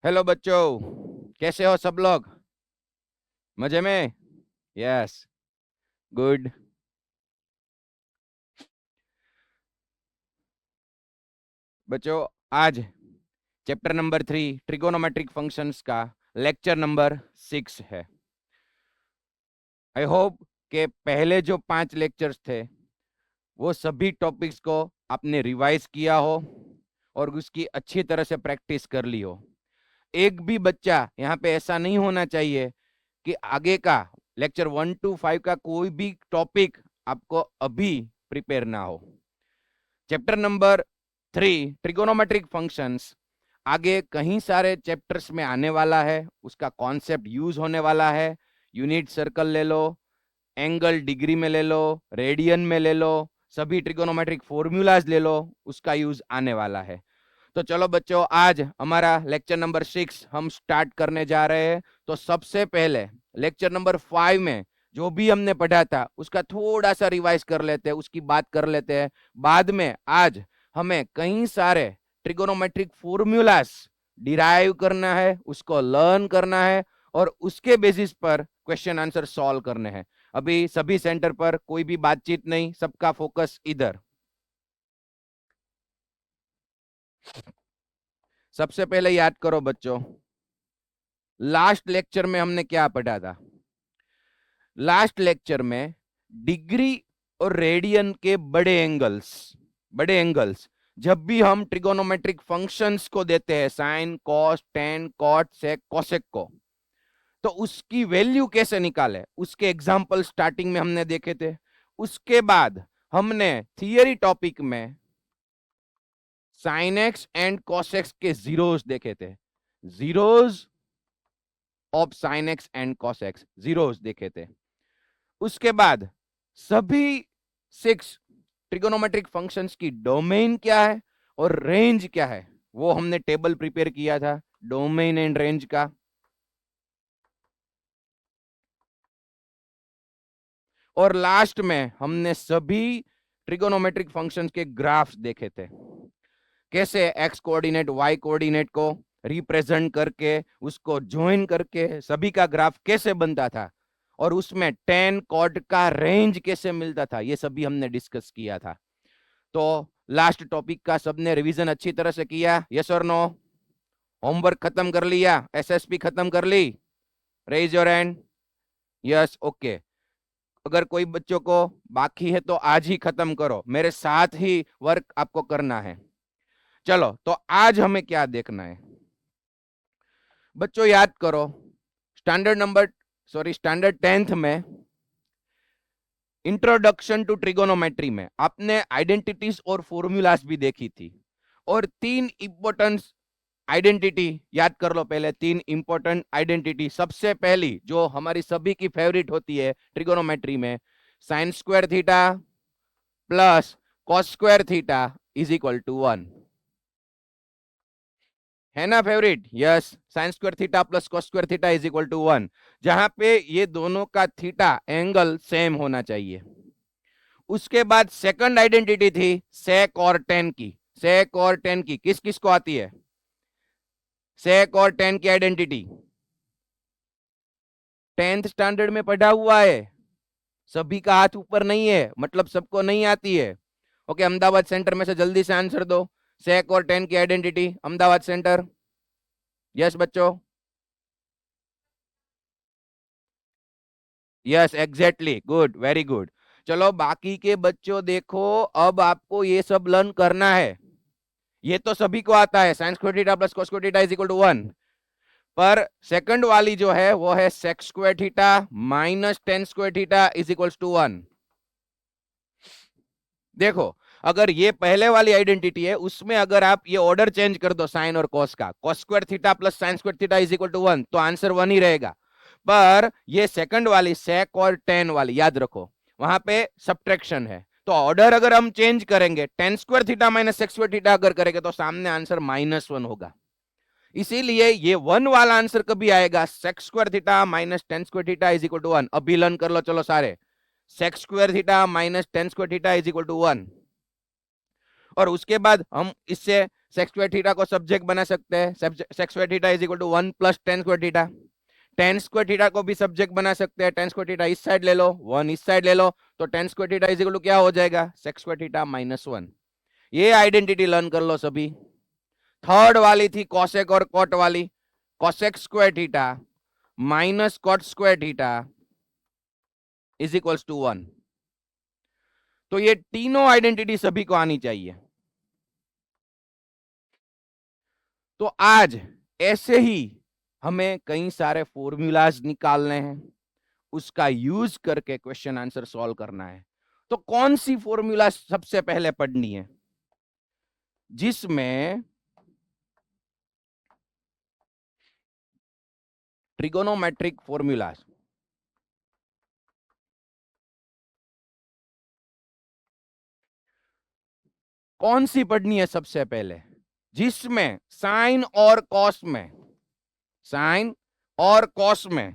Hello बच्चों, कैसे हो सब लोग? मजे में? Yes, good. बच्चों, आज चैप्टर नंबर 3 ट्रिगोनोमेट्रिक फंक्शंस का लेक्चर नंबर 6 है। आई होप के पहले जो 5 लेक्चर्स थे वो सभी टॉपिक्स को आपने रिवाइज किया हो और उसकी अच्छी तरह से प्रैक्टिस कर ली हो। एक भी बच्चा यहाँ पे ऐसा नहीं होना चाहिए कि आगे का लेक्चर 1 to 5 का कोई भी टॉपिक आपको अभी प्रिपेयर ना हो। चैप्टर नंबर 3 ट्रिगोनोमेट्रिक फंक्शंस आगे कहीं सारे चैप्टर्स में आने वाला है, उसका कॉन्सेप्ट यूज होने वाला है। यूनिट सर्कल ले लो, एंगल डिग्री में ले लो, रेडियन में ले लो, सभी ट्रिगोनोमेट्रिक फॉर्मूलाज ले लो, उसका यूज आने वाला है। तो चलो बच्चों, आज हमारा लेक्चर नंबर 6 हम स्टार्ट करने जा रहे हैं। तो सबसे पहले लेक्चर नंबर 5 में जो भी हमने पढ़ा था उसका थोड़ा सा रिवाइज कर लेते हैं, उसकी बात कर लेते हैं। बाद में आज हमें कई सारे ट्रिगोनोमेट्रिक फॉर्मूलास डिराइव करना है, उसको लर्न करना है और उसके बेसिस पर क्वेश्चन आंसर सॉल्व करने हैं। अभी सभी सेंटर पर कोई भी बातचीत नहीं, सबका फोकस इधर। सबसे पहले याद करो बच्चों, लास्ट लेक्चर में हमने क्या पढ़ा था? लास्ट लेक्चर में डिग्री और रेडियन के बड़े एंगल्स जब भी हम ट्रिगोनोमेट्रिक फंक्शंस को देते हैं, साइन, कॉस, टेन, कॉट, सेक, कोसेक को, तो उसकी वैल्यू कैसे निकाले उसके एग्जाम्पल स्टार्टिंग में हमने देखे थे। उसके बाद हमने थियरी टॉपिक में sine x and cos x के जीरोस देखे थे। Zeros of sine x and cos x, zeros देखे थे। उसके बाद सभी 6 ट्रिगोनोमेट्रिक फंक्शंस की डोमेन क्या है और रेंज क्या है वो हमने टेबल प्रिपेयर किया था, डोमेन एंड रेंज का। और लास्ट में हमने सभी ट्रिगोनोमेट्रिक फंक्शंस के ग्राफ्स देखे थे, कैसे एक्स कोऑर्डिनेट वाई कोऑर्डिनेट को रिप्रेजेंट करके उसको ज्वाइन करके सभी का ग्राफ कैसे बनता था और उसमें टेन कॉट का रेंज कैसे मिलता था, ये सभी हमने डिस्कस किया था। तो लास्ट टॉपिक का सबने रिवीजन अच्छी तरह से किया? यस और नो? होमवर्क खत्म कर लिया? एसएसपी खत्म कर ली? Raise your hand. Yes, okay. अगर कोई बच्चों को बाकी है तो आज ही खत्म करो, मेरे साथ ही वर्क आपको करना है। चलो, तो आज हमें क्या देखना है बच्चों, याद करो। स्टैंडर्ड 10th में इंट्रोडक्शन टू ट्रिगोनोमेट्री में आपने आइडेंटिटीज और फॉर्मूलाज भी देखी थी और 3 इंपॉर्टेंट आइडेंटिटी याद कर लो। पहले 3 इंपॉर्टेंट आइडेंटिटी। सबसे पहली जो हमारी सभी की फेवरेट होती है ट्रिगोनोमेट्री में, sine square theta plus cos square theta is equal to 1, है ना favourite? Yes, sine square theta plus cos square theta is equal to 1, जहां पे ये दोनों का थीटा एंगल सेम होना चाहिए। उसके बाद सेकंड आइडेंटिटी थी सेक और टेन की। सेक और टेन की किस किस को आती है? सेक और टेन की आइडेंटिटी 10th स्टैंडर्ड में पढ़ा हुआ है, सभी का हाथ ऊपर नहीं है, मतलब सबको नहीं आती है। ओके, अहमदाबाद सेंटर में से जल्दी से आंसर दो, सेक और टेन की आइडेंटिटी अहमदाबाद सेंटर। यस बच्चों, yes exactly, good, very good. चलो बाकी के बच्चों देखो, अब आपको ये सब लर्न करना है। ये तो सभी को आता है, sine square theta plus cos square theta is equal to 1, पर सेकंड वाली जो है वो है sec square theta minus tan square theta is equal to 1। देखो, अगर ये पहले वाली आइडेंटिटी है उसमें अगर आप ये ऑर्डर चेंज कर दो साइन और कॉस का, cos square theta plus sine square theta is equal to 1, तो आंसर 1 ही रहेगा। पर ये सेकंड वाली सेक और टेन वाली याद रखो, वहां पे सब्ट्रैक्शन है, तो ऑर्डर अगर हम चेंज करेंगे, tan square theta minus sec square theta अगर करेंगे तो सामने आंसर -1 होगा। इसीलिए ये 1 वाला आंसर कभी आएगा, sec square theta minus tan square theta is equal to 1। अभी लर्न कर लो चलो सारे, sec square theta minus tan square theta is equal to 1। और उसके बाद हम इससे सेक स्क्वायर थीटा को सब्जेक्ट बना सकते हैं, sec square theta is equal to 1 plus tan square theta. Tan square theta को भी सब्जेक्ट बना सकते हैं, टेन स्क्वायर थीटा इस साइड ले लो, 1 इस साइड ले लो, तो tan square theta is equal to क्या हो जाएगा, सेक स्क्वायर थीटा माइनस 1। ये आइडेंटिटी लर्न कर लो सभी। थर्ड वाली थी कॉसेक और कॉट वाली, cosec square theta minus cot square theta is equals to 1। तो ये तीनों आइडेंटिटी सभी को आनी चाहिए। तो आज ऐसे ही हमें कई सारे फॉर्मूलाज निकालने हैं, उसका यूज करके क्वेश्चन आंसर सॉल्व करना है। तो कौन सी फॉर्मूला सबसे पहले पढ़नी है, जिसमें ट्रिगोनोमेट्रिक फॉर्मूलाज, कौन सी पढ़नी है सबसे पहले, जिसमें साइन और कॉस में, साइन और कॉस में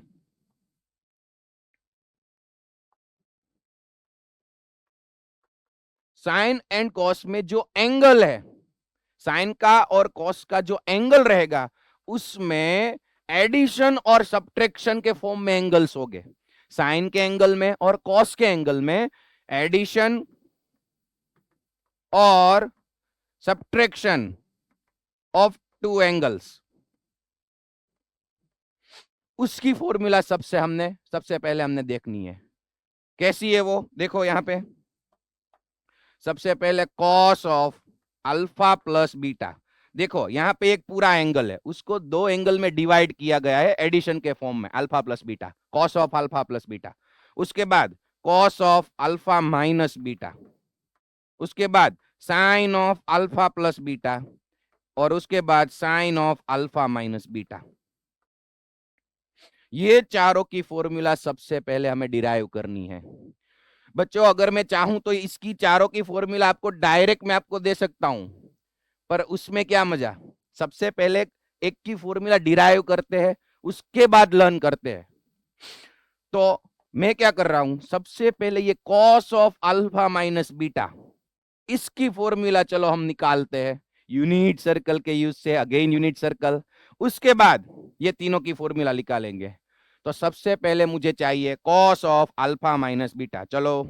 साइन एंड कॉस में जो एंगल है, साइन का और कॉस का जो एंगल रहेगा, उसमें एडिशन और सब्ट्रैक्शन के फॉर्म में एंगल्स होंगे। साइन के एंगल में और कॉस के एंगल में एडिशन और सब्ट्रैक्शन ऑफ टू एंगल्स, उसकी फॉर्मूला सबसे पहले हमने देखनी है। कैसी है वो, देखो यहां पे सबसे पहले cos of alpha plus beta. देखो यहां पे एक पूरा एंगल है, उसको दो एंगल में डिवाइड किया गया है एडिशन के फॉर्म में, alpha plus beta, cos of alpha plus beta. उसके बाद cos of alpha minus beta, उसके बाद sine of alpha plus beta, और उसके बाद sine of alpha minus beta. ये चारों की फॉर्मूला सबसे पहले हमें डिराइव करनी है। बच्चों अगर मैं चाहूं तो इसकी चारों की फॉर्मूला आपको डायरेक्ट मैं आपको दे सकता हूं, पर उसमें क्या मजा, सबसे पहले एक की फॉर्मूला डिराइव करते हैं, उसके बाद लर्न करते हैं। तो मैं क्या कर रहा हूं, सबसे पहले ये cos of alpha minus beta, इसकी फॉर्मूला चलो हम निकालते हैं यूनिट सर्कल के यूज से, अगेन यूनिट सर्कल। उसके बाद ये तीनों की फॉर्मूला निकालेंगे। तो सबसे पहले मुझे चाहिए cos of alpha minus beta. चलो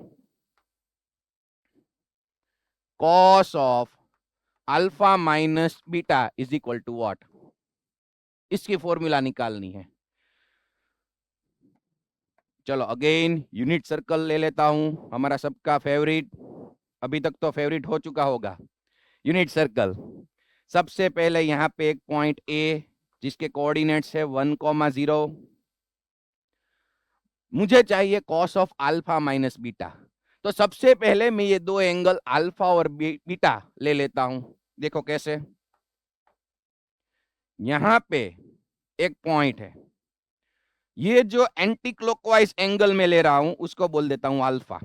cos of alpha minus beta is equal to what, इसकी फॉर्मूला निकालनी है। चलो अगेन यूनिट सर्कल ले लेता हूं, हमारा सबका फेवरेट, अभी तक तो फेवरेट हो चुका होगा यूनिट सर्कल। सबसे पहले यहां पे एक पॉइंट ए जिसके कोऑर्डिनेट्स है 1,0, मुझे चाहिए cos of alpha minus beta. तो सबसे पहले मैं ये दो एंगल अल्फा और बीटा ले लेता हूं। देखो कैसे, यहां पे एक पॉइंट है, ये जो एंटी क्लॉकवाइज एंगल में ले रहा हूं उसको बोल देता हूं अल्फा।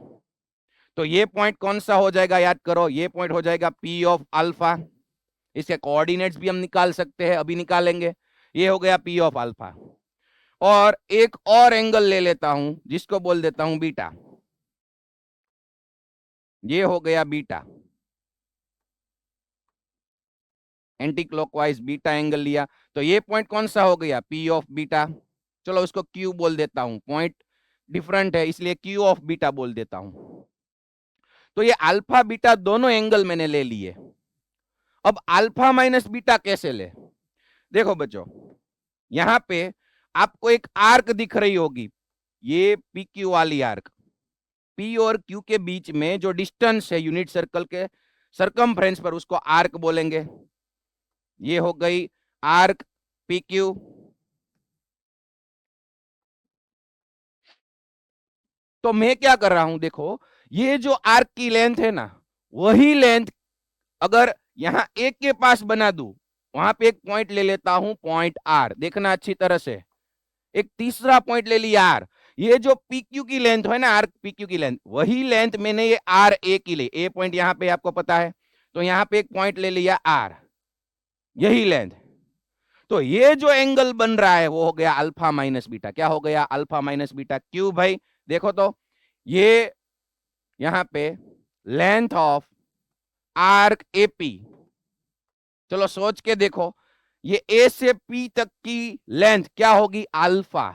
तो ये पॉइंट कौन सा हो जाएगा, याद करो, ये पॉइंट हो जाएगा पी ऑफ अल्फा। इसके कोऑर्डिनेट्स भी हम निकाल सकते हैं, अभी निकालेंगे। ये हो गया पी ऑफ अल्फा। और एक और एंगल ले लेता हूं जिसको बोल देता हूं बीटा, ये हो गया beta, anti clockwise beta angle लिया। तो ये पॉइंट कौन सा हो गया, पी ऑफ बीटा। चलो उसको क्यू बोल देता हूं, पॉइंट डिफरेंट है इसलिए क्यू ऑफ बीटा बोल देता हूं। तो ये अल्फा बीटा दोनों एंगल मैंने ले लिए। अब अल्फा माइनस बीटा कैसे ले, देखो बच्चों यहां पे आपको एक आर्क दिख रही होगी, ये पी क्यू वाली आर्क, पी और क्यू के बीच में जो डिस्टेंस है यूनिट सर्कल के सरकमफ्रेंस पर, उसको आर्क बोलेंगे। ये हो गई आर्क पी क्यू। तो मैं क्या कर रहा हूं, देखो ये जो आर्क की लेंथ है ना, वही लेंथ अगर यहां एक के पास बना दूं, वहां पे एक पॉइंट ले लेता हूं, पॉइंट आर, देखना अच्छी तरह से, एक तीसरा पॉइंट ले लिया आर। ये जो पीक्यू की लेंथ है ना, आर्क पीक्यू की लेंथ, वही लेंथ मैंने ये आर ए की ली, ए पॉइंट यहां पे आपको पता है, तो यहां पे एक पॉइंट ले लिया आर, यही लेंथ। तो ये जो एंगल बन रहा है वो हो गया अल्फा माइनस बीटा। क्या हो गया, अल्फा माइनस बीटा। क्यों भाई, देखो तो ये यहां पे लेंथ ऑफ आर्क एपी चलो सोच के देखो, ये ए से पी तक की लेंथ क्या होगी? अल्फा,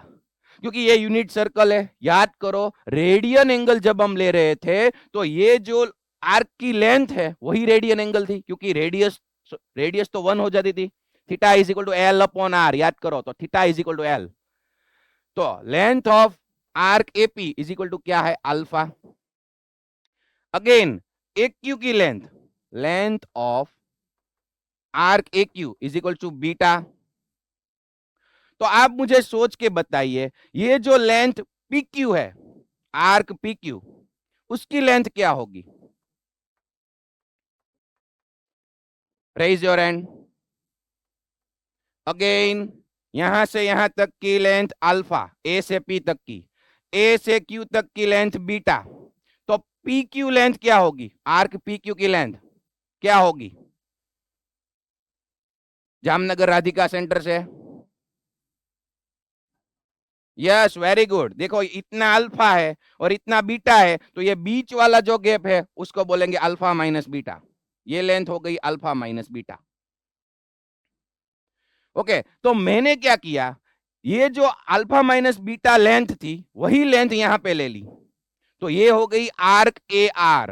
क्योंकि ये यूनिट सर्कल है। याद करो, रेडियन एंगल जब हम ले रहे थे तो ये जो आर्क की लेंथ है वही रेडियन एंगल थी, क्योंकि रेडियस रेडियस तो 1 हो जाती थी। Theta is equal to L upon R, याद करो, तो theta is equal to L. तो length of arc AP is equal to क्या है? अल्फा। अगेन ए क्यू की length, length of arc A Q is equal to beta. तो आप मुझे सोच के बताइए, ये जो लेंथ पी क्यू है, आर्क पी क्यू, उसकी लेंथ क्या होगी? Raise your hand. अगेन यहां से यहां तक की लेंथ अल्फा, ए से पी तक की, ए से क्यू तक की लेंथ बीटा। तो पी क्यू लेंथ क्या होगी? आर्क पी क्यू की लेंथ क्या होगी? जामनगर राधिका सेंटर से। Yes, very good. देखो, इतना अल्फा है और इतना बीटा है, तो ये बीच वाला जो गैप है उसको बोलेंगे अल्फा माइनस बीटा। ये लेंथ हो गई अल्फा माइनस बीटा। ओके, तो मैंने क्या किया, ये जो अल्फा माइनस बीटा लेंथ थी वही लेंथ यहां पे ले ली। तो ये हो गई आर्क ए आर।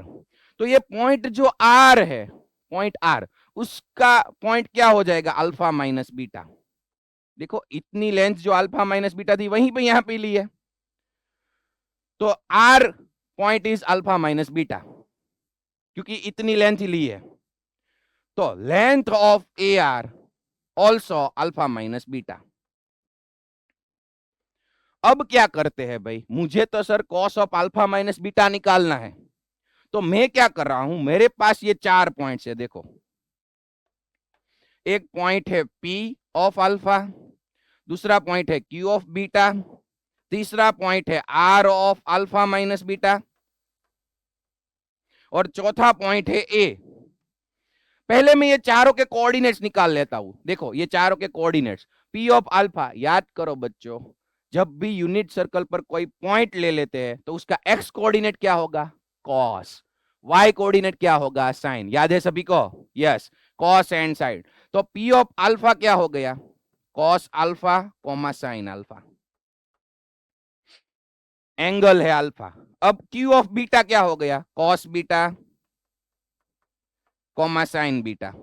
तो ये पॉइंट जो आर है, पॉइंट आर, उसका पॉइंट क्या हो जाएगा? Alpha minus beta. देखो, इतनी लेंथ जो अल्फा माइनस बीटा थी वहीं पे यहां पे ली है, तो R point is alpha minus beta, क्योंकि इतनी लेंथ ही ली है। तो length of A R also alpha minus beta. अब क्या करते हैं भाई, मुझे तो sir cos of alpha minus beta निकालना है। तो मैं क्या कर रहा हूं, मेरे पास ये 4 पॉइंट्स है। देखो, एक पॉइंट है P ऑफ अल्फा, दूसरा पॉइंट है Q ऑफ बीटा, तीसरा पॉइंट है R of alpha minus beta, और चौथा पॉइंट है A। पहले मैं ये चारों के कोऑर्डिनेट्स निकाल लेता हूं। देखो, ये चारों के कोऑर्डिनेट्स, P ऑफ अल्फा, याद करो बच्चों, जब भी यूनिट सर्कल पर कोई पॉइंट ले लेते हैं तो उसका x कोऑर्डिनेट क्या होगा? कॉस। y कोऑर्डिनेट क्या होगा? साइन। याद है सभी को? Yes, cos and sine. तो P ऑफ अल्फा क्या हो गया? Cos alpha comma sine alpha, angle है अल्फा। अब Q ऑफ बीटा क्या हो गया? Cos beta comma sine beta.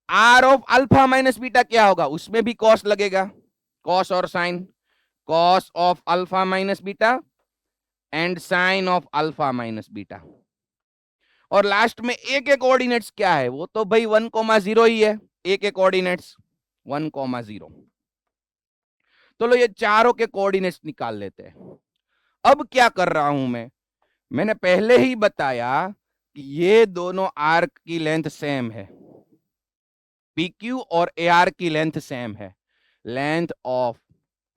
R of alpha minus beta क्या होगा? उसमें भी कॉस लगेगा, कॉस और sine, cos of alpha minus beta and sine of alpha minus beta. और लास्ट में ए के कोऑर्डिनेट्स क्या है? वो तो भाई 1,0 ही है। ए के कोऑर्डिनेट्स 1,0। तो लो, ये चारों के कोऑर्डिनेट्स निकाल लेते हैं। अब क्या कर रहा हूं मैंने पहले ही बताया कि ये दोनों आर्क की लेंथ सेम है, PQ और AR की लेंथ सेम है। Length of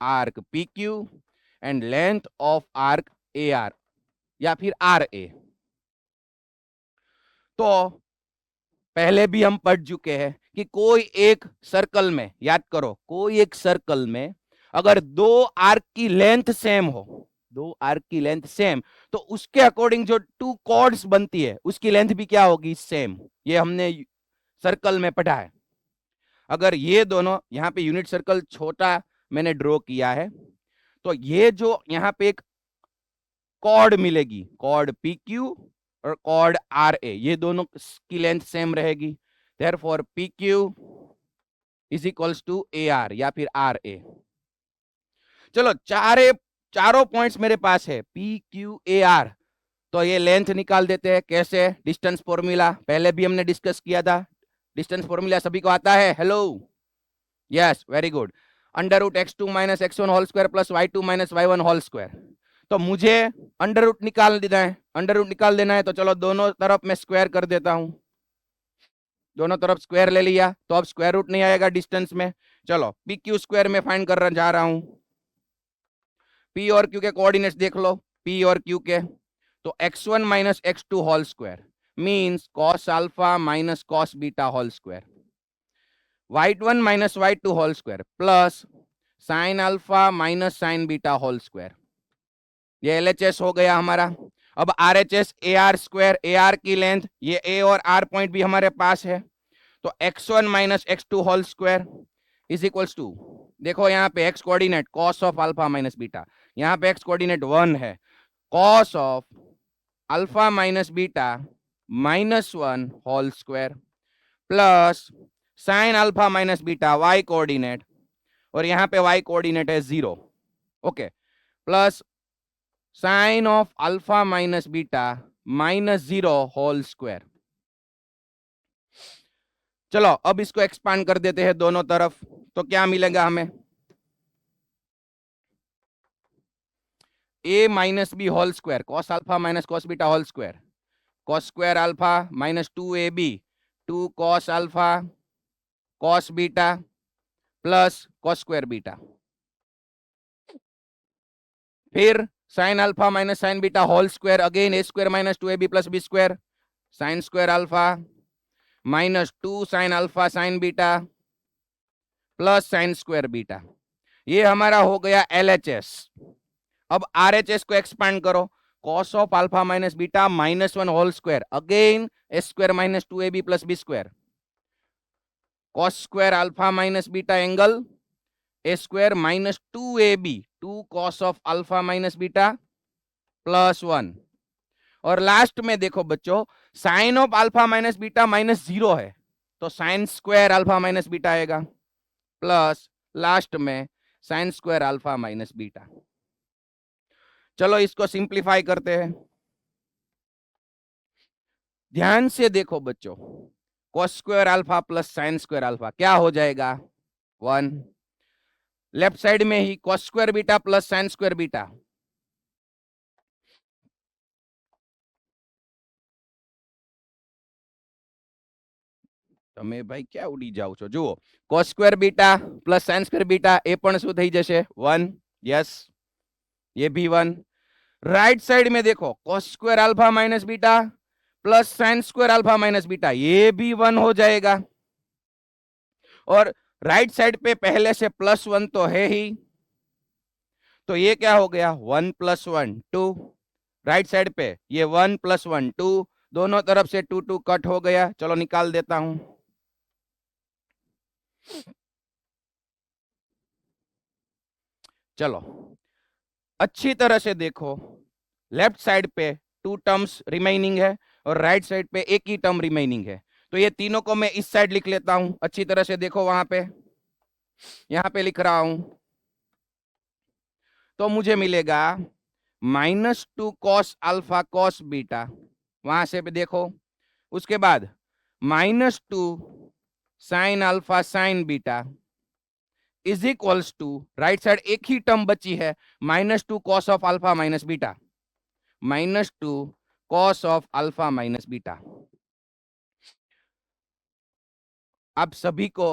arc PQ and length of arc AR, या फिर RA। तो पहले भी हम पढ़ चुके हैं कि कोई एक सर्कल में, याद करो, कोई एक सर्कल में अगर दो आर्क की लेंथ सेम हो, दो आर्क की लेंथ सेम, तो उसके अकॉर्डिंग जो टू कॉर्ड्स बनती है उसकी लेंथ भी क्या होगी? सेम। ये हमने सर्कल में पढ़ा है। अगर ये दोनों, यहां पे यूनिट सर्कल छोटा मैंने ड्रॉ किया है, तो ये जो यहां पे एक कॉर्ड मिलेगी, कॉर्ड PQ और कॉर्ड RA, ये दोनों की लेंथ सेम रहेगी। Therefore PQ is equals to AR या फिर RA। चलो, चारों पॉइंट्स मेरे पास है, PQAR। तो ये लेंथ निकाल देते हैं। कैसे? डिस्टेंस फॉर्मूला पहले भी हमने डिस्कस किया था। डिस्टेंस फॉर्मूला सभी को आता है? Hello, yes, very good. Under root x2 minus x1 whole square plus y2 minus y1 whole square. तो मुझे अंडर रूट निकाल देना है, अंडर रूट निकाल देना है, तो चलो दोनों तरफ मैं स्क्वायर कर देता हूं। दोनों तरफ स्क्वायर ले लिया, तो अब स्क्वायर रूट नहीं आएगा डिस्टेंस में। चलो, PQ स्क्वायर में फाइंड कर जा रहा हूं। P और Q के कोऑर्डिनेट्स देख लो, P और Q के। तो x1 minus x2 whole square means cos alpha minus cos beta whole square, y1 minus y2 whole square plus sine alpha minus sine beta whole square. ये LHS हो गया हमारा। अब R H S A R square, A R की length, ये A और are point भी हमारे पास है, तो x1 minus x2 whole square is equals to, देखो यहाँ पे x coordinate cos of alpha minus beta, यहाँ पे x कोऑर्डिनेट 1 है, cos of alpha minus beta -1 whole square plus sine alpha minus beta y coordinate, और यहाँ पे y coordinate है 0, okay, plus sine of alpha minus beta -0 whole square. चलो अब इसको एक्सपांड कर देते हैं दोनों तरफ, तो क्या मिलेगा हमें, a minus B whole square cos alpha minus cos beta whole square, cos square alpha minus 2ab 2 cos alpha cos beta plus cos square beta, फिर sine alpha minus sine beta whole square, again A square minus 2ab plus B square, sine square alpha minus 2 sine alpha sine beta plus sine square beta, ये हमारा हो गया LHS। अब RHS को expand करो, cos of alpha minus beta -1 whole square, again A square minus 2ab plus B square, cos square alpha minus beta angle A square minus 2ab 2 cos of alpha minus beta plus 1, और last में देखो बच्चों sine of alpha minus beta -0 है, तो sine square alpha minus beta आएगा plus last में sine square alpha minus beta. चलो इसको सिंप्लीफाई करते हैं, ध्यान से देखो बच्चों, cos square alpha plus sine square alpha क्या हो जाएगा 1, लेफ्ट साइड में ही cos square beta plus sine square beta, તમે ભાઈ ક્યાં ઉડી જાવ છો, જુઓ cos square beta plus sin square beta એ પણ શું થઈ જશે 1, यस ये भी 1, राइट साइड में देखो cos square alpha minus beta plus sin square alpha minus beta ये भी 1 हो जाएगा, और राइट साइड पे पहले से +1 तो है ही, तो ये क्या हो गया 1 + 1 2, राइट साइड पे ये 1 + 1 2, दोनों तरफ से 2 2 कट हो गया, चलो निकाल देता हूं, चलो अच्छी तरह से देखो, लेफ्ट साइड पे 2 टर्म्स रिमेनिंग है और राइट साइड पे एक ही टर्म रिमेनिंग है, तो ये तीनों को मैं इस साइड लिख लेता हूं, अच्छी तरह से देखो वहां पे, यहां पे लिख रहा हूं, तो मुझे मिलेगा -2 कॉस अल्फा कॉस बीटा, वहां से भी देखो, उसके बाद -2 sine alpha sine beta is equals to, right side एक ही टर्म बची है -2 cos of alpha minus beta, -2 cos of alpha minus beta. आप सभी को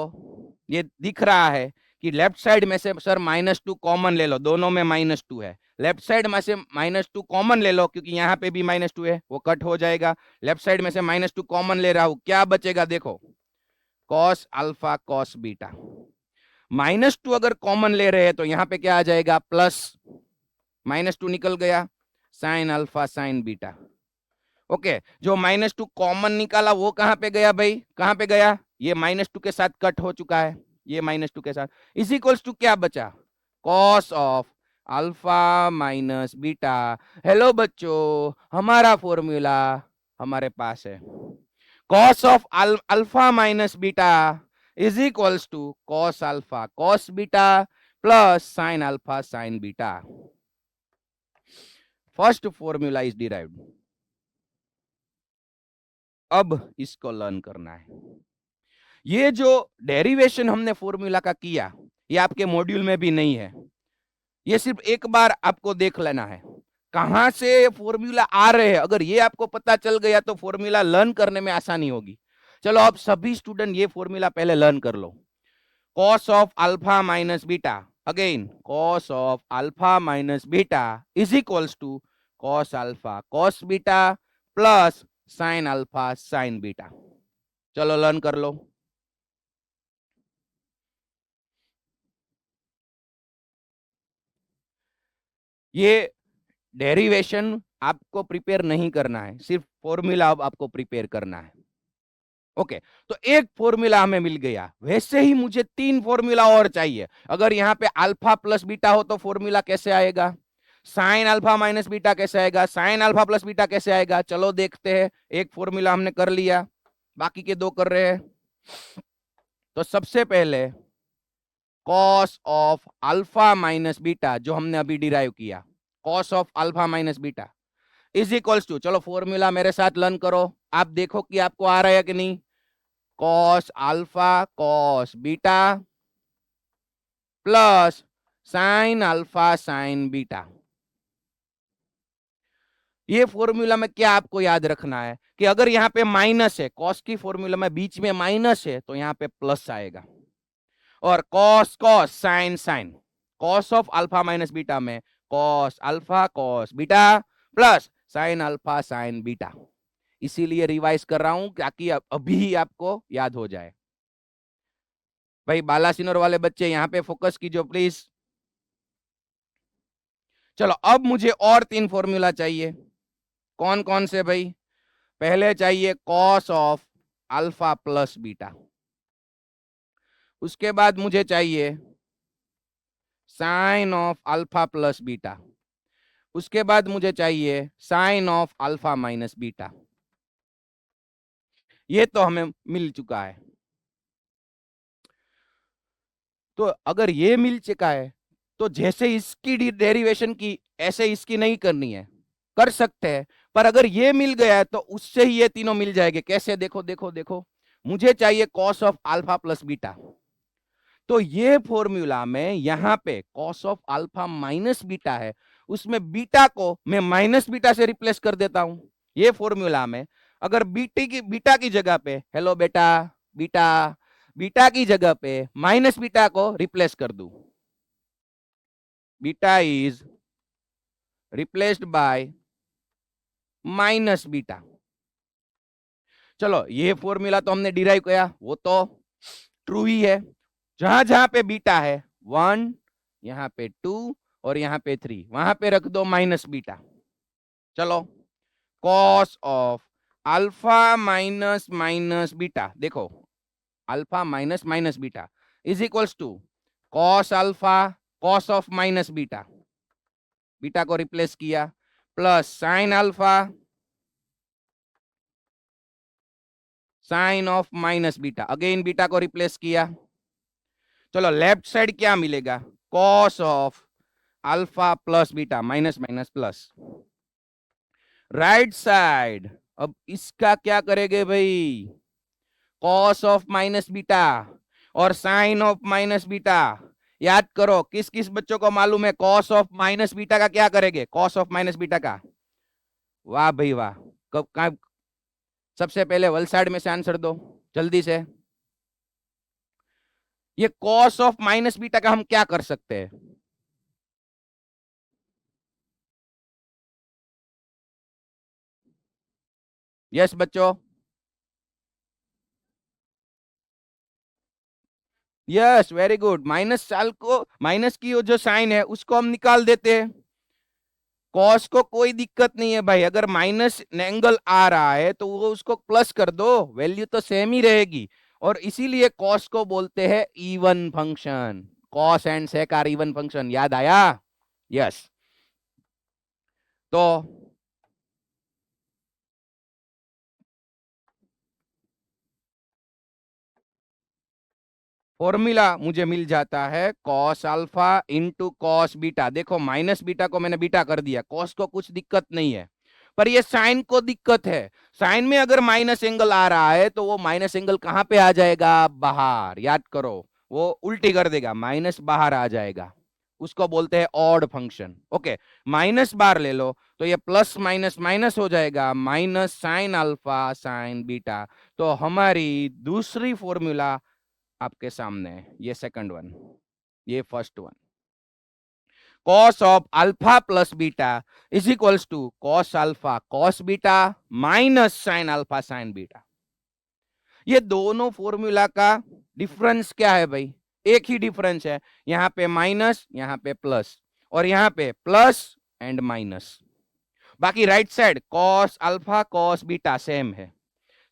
ये दिख रहा है कि लेफ्ट साइड में से सर -2 कॉमन ले लो, दोनों में -2 है, लेफ्ट साइड में से -2 कॉमन ले लो क्योंकि यहाँ पे भी -2 है, वो कट हो जाएगा, लेफ्ट साइड में से -2 कॉमन ले रहा हूं, क्या बचेगा देखो कॉस अल्फा कॉस बीटा, -2 अगर कॉमन ले रहे हैं तो यहाँ पे क्या आ जाएगा प्लस, -2 निकल गया sine alpha sine beta, okay, जो -2 कॉमन निकाला वो कहां पे गया भाई, कहां पे गया, ये -2 के साथ कट हो चुका है, ये -2 के साथ, इज इक्वल्स टू क्या बचा cos of alpha minus beta. Hello बच्चों, हमारा फॉर्मूला हमारे पास है, cos of alpha minus beta is equals to cos alpha cos beta plus sine alpha sine beta, first formula is derived. अब इसको learn करना है, ये जो डेरिवेशन हमने फॉर्मूला का किया ये आपके मॉड्यूल में भी नहीं है, ये सिर्फ एक बार आपको देख लेना है कहां से फॉर्मूला आ रहे हैं, अगर ये आपको पता चल गया तो फॉर्मूला लर्न करने में आसानी होगी। चलो अब सभी स्टूडेंट ये फॉर्मूला पहले लर्न कर लो, cos of alpha minus beta, again cos of alpha minus beta is equals to cos alpha cos beta plus sine alpha sine beta, चलो लर्न कर लो। ये डेरिवेशन आपको प्रिपेयर नहीं करना है, सिर्फ फॉर्मूला अब आपको प्रिपेयर करना है। ओके, तो एक फॉर्मूला हमें मिल गया, वैसे ही मुझे 3 फॉर्मूला और चाहिए। अगर यहाँ पे अल्फा प्लस बीटा हो तो फॉर्मूला कैसे आएगा, साइन अल्फा माइनस बीटा कैसे आएगा, साइन अल्फा प्लस बीटा कैसे आएगा, चलो देखते हैं। एक फॉर्मूला हमने कर लिया, बाकी के 2 कर रहे हैं। तो सबसे पहले cos of alpha minus beta, जो हमने अभी डिराइव किया, cos of alpha minus beta is equals to, चलो फॉर्मूला मेरे साथ लर्न करो, आप देखो कि आपको आ रहा है कि नहीं। Cos alpha cos beta plus sine alpha sine beta. ये फॉर्मूला में क्या आपको याद रखना है कि अगर यहाँ पे माइनस है, कॉस की फॉर्मूला में बीच में माइनस है, तो यहाँ पे प्लस आएगा। और cos cos sine sine, cos of alpha minus beta में cos alpha cos beta plus sine alpha sine beta. इसीलिए रिवाइज कर रहा हूं ताकि अभी आपको याद हो जाए। भाई बालासिनोर वाले बच्चे यहाँ पे फोकस कीजिए प्लीज। चलो अब मुझे और 3 फॉर्मूला चाहिए। कौन कौन से भाई? पहले चाहिए cos of alpha plus beta, उसके बाद मुझे चाहिए sine of alpha plus beta, उसके बाद मुझे चाहिए sine of alpha minus beta. ये तो हमें मिल चुका है। तो अगर ये मिल चुका है तो जैसे इसकी डेरिवेशन की ऐसे इसकी नहीं करनी है, कर सकते हैं, पर अगर ये मिल गया है तो उससे ही ये तीनों मिल जाएंगे। कैसे? देखो देखो देखो, मुझे चाहिए cos of alpha plus beta, तो ये फॉर्मूला में यहां पे cos of alpha minus beta है, उसमें बीटा को मैं माइनस बीटा से रिप्लेस कर देता हूं। ये फॉर्मूला में अगर बीटा की जगह पे, हेलो बेटा, बीटा बीटा की जगह पे माइनस बीटा को रिप्लेस कर दूं, beta is replaced by minus beta. चलो ये फॉर्मूला तो हमने डिराइव किया, वो तो ट्रू ही है। जहां जहां पे बीटा है 1, यहां पे 2 और यहां पे 3, वहां पे रख दो माइनस बीटा। चलो cos of alpha minus minus beta, देखो alpha minus minus beta is equals to cos alpha cos of minus beta, beta को रिप्लेस किया, plus sine alpha sine of minus beta, again beta को replace किया। चलो left side क्या मिलेगा? Cos of alpha plus beta, minus minus plus. Right side अब इसका क्या करेंगे भाई? कॉस ऑफ माइनस बीटा और साइन ऑफ माइनस बीटा। याद करो किस किस बच्चों को मालूम है कॉस ऑफ माइनस बीटा का क्या करेंगे? कॉस ऑफ माइनस बीटा का, वाह भाई वाह। कब सबसे पहले वलसाड में से आंसर दो जल्दी से। ये कॉस ऑफ माइनस बीटा का हम क्या कर सकते हैं? यस बच्चों, यस वेरी गुड। माइनस साल को माइनस की जो साइन है उसको हम निकाल देते हैं। कॉस को कोई दिक्कत नहीं है भाई, अगर माइनस एंगल आ रहा है तो वो उसको प्लस कर दो, वैल्यू तो सेम ही रहेगी। और इसीलिए कॉस को बोलते हैं even function. Cos and sec are even function, याद आया? यस। तो फॉर्मूला मुझे मिल जाता है cos alpha into cos beta. देखो माइनस बीटा को मैंने बीटा कर दिया, कॉस को कुछ दिक्कत नहीं है, पर ये साइन को दिक्कत है। साइन में अगर माइनस एंगल आ रहा है तो वो माइनस एंगल कहां पे आ जाएगा? बाहर। याद करो वो उल्टी कर देगा, माइनस बाहर आ जाएगा, उसको बोलते हैं ऑड फंक्शन। ओके, माइनस बार ले लो तो ये प्लस माइनस माइनस हो जाएगा, minus sine alpha sine beta. तो हमारी दूसरी फॉर्मूला आपके सामने है, ये सेकंड वन, ये first one. Cos of alpha plus beta is equals to cos alpha cos beta minus sine alpha sine beta. ये दोनों फॉर्मूला का डिफरेंस क्या है भाई? एक ही डिफरेंस है, यहां पे माइनस यहां पे प्लस, और यहां पे प्लस एंड माइनस। बाकी right side cos alpha cos beta same है,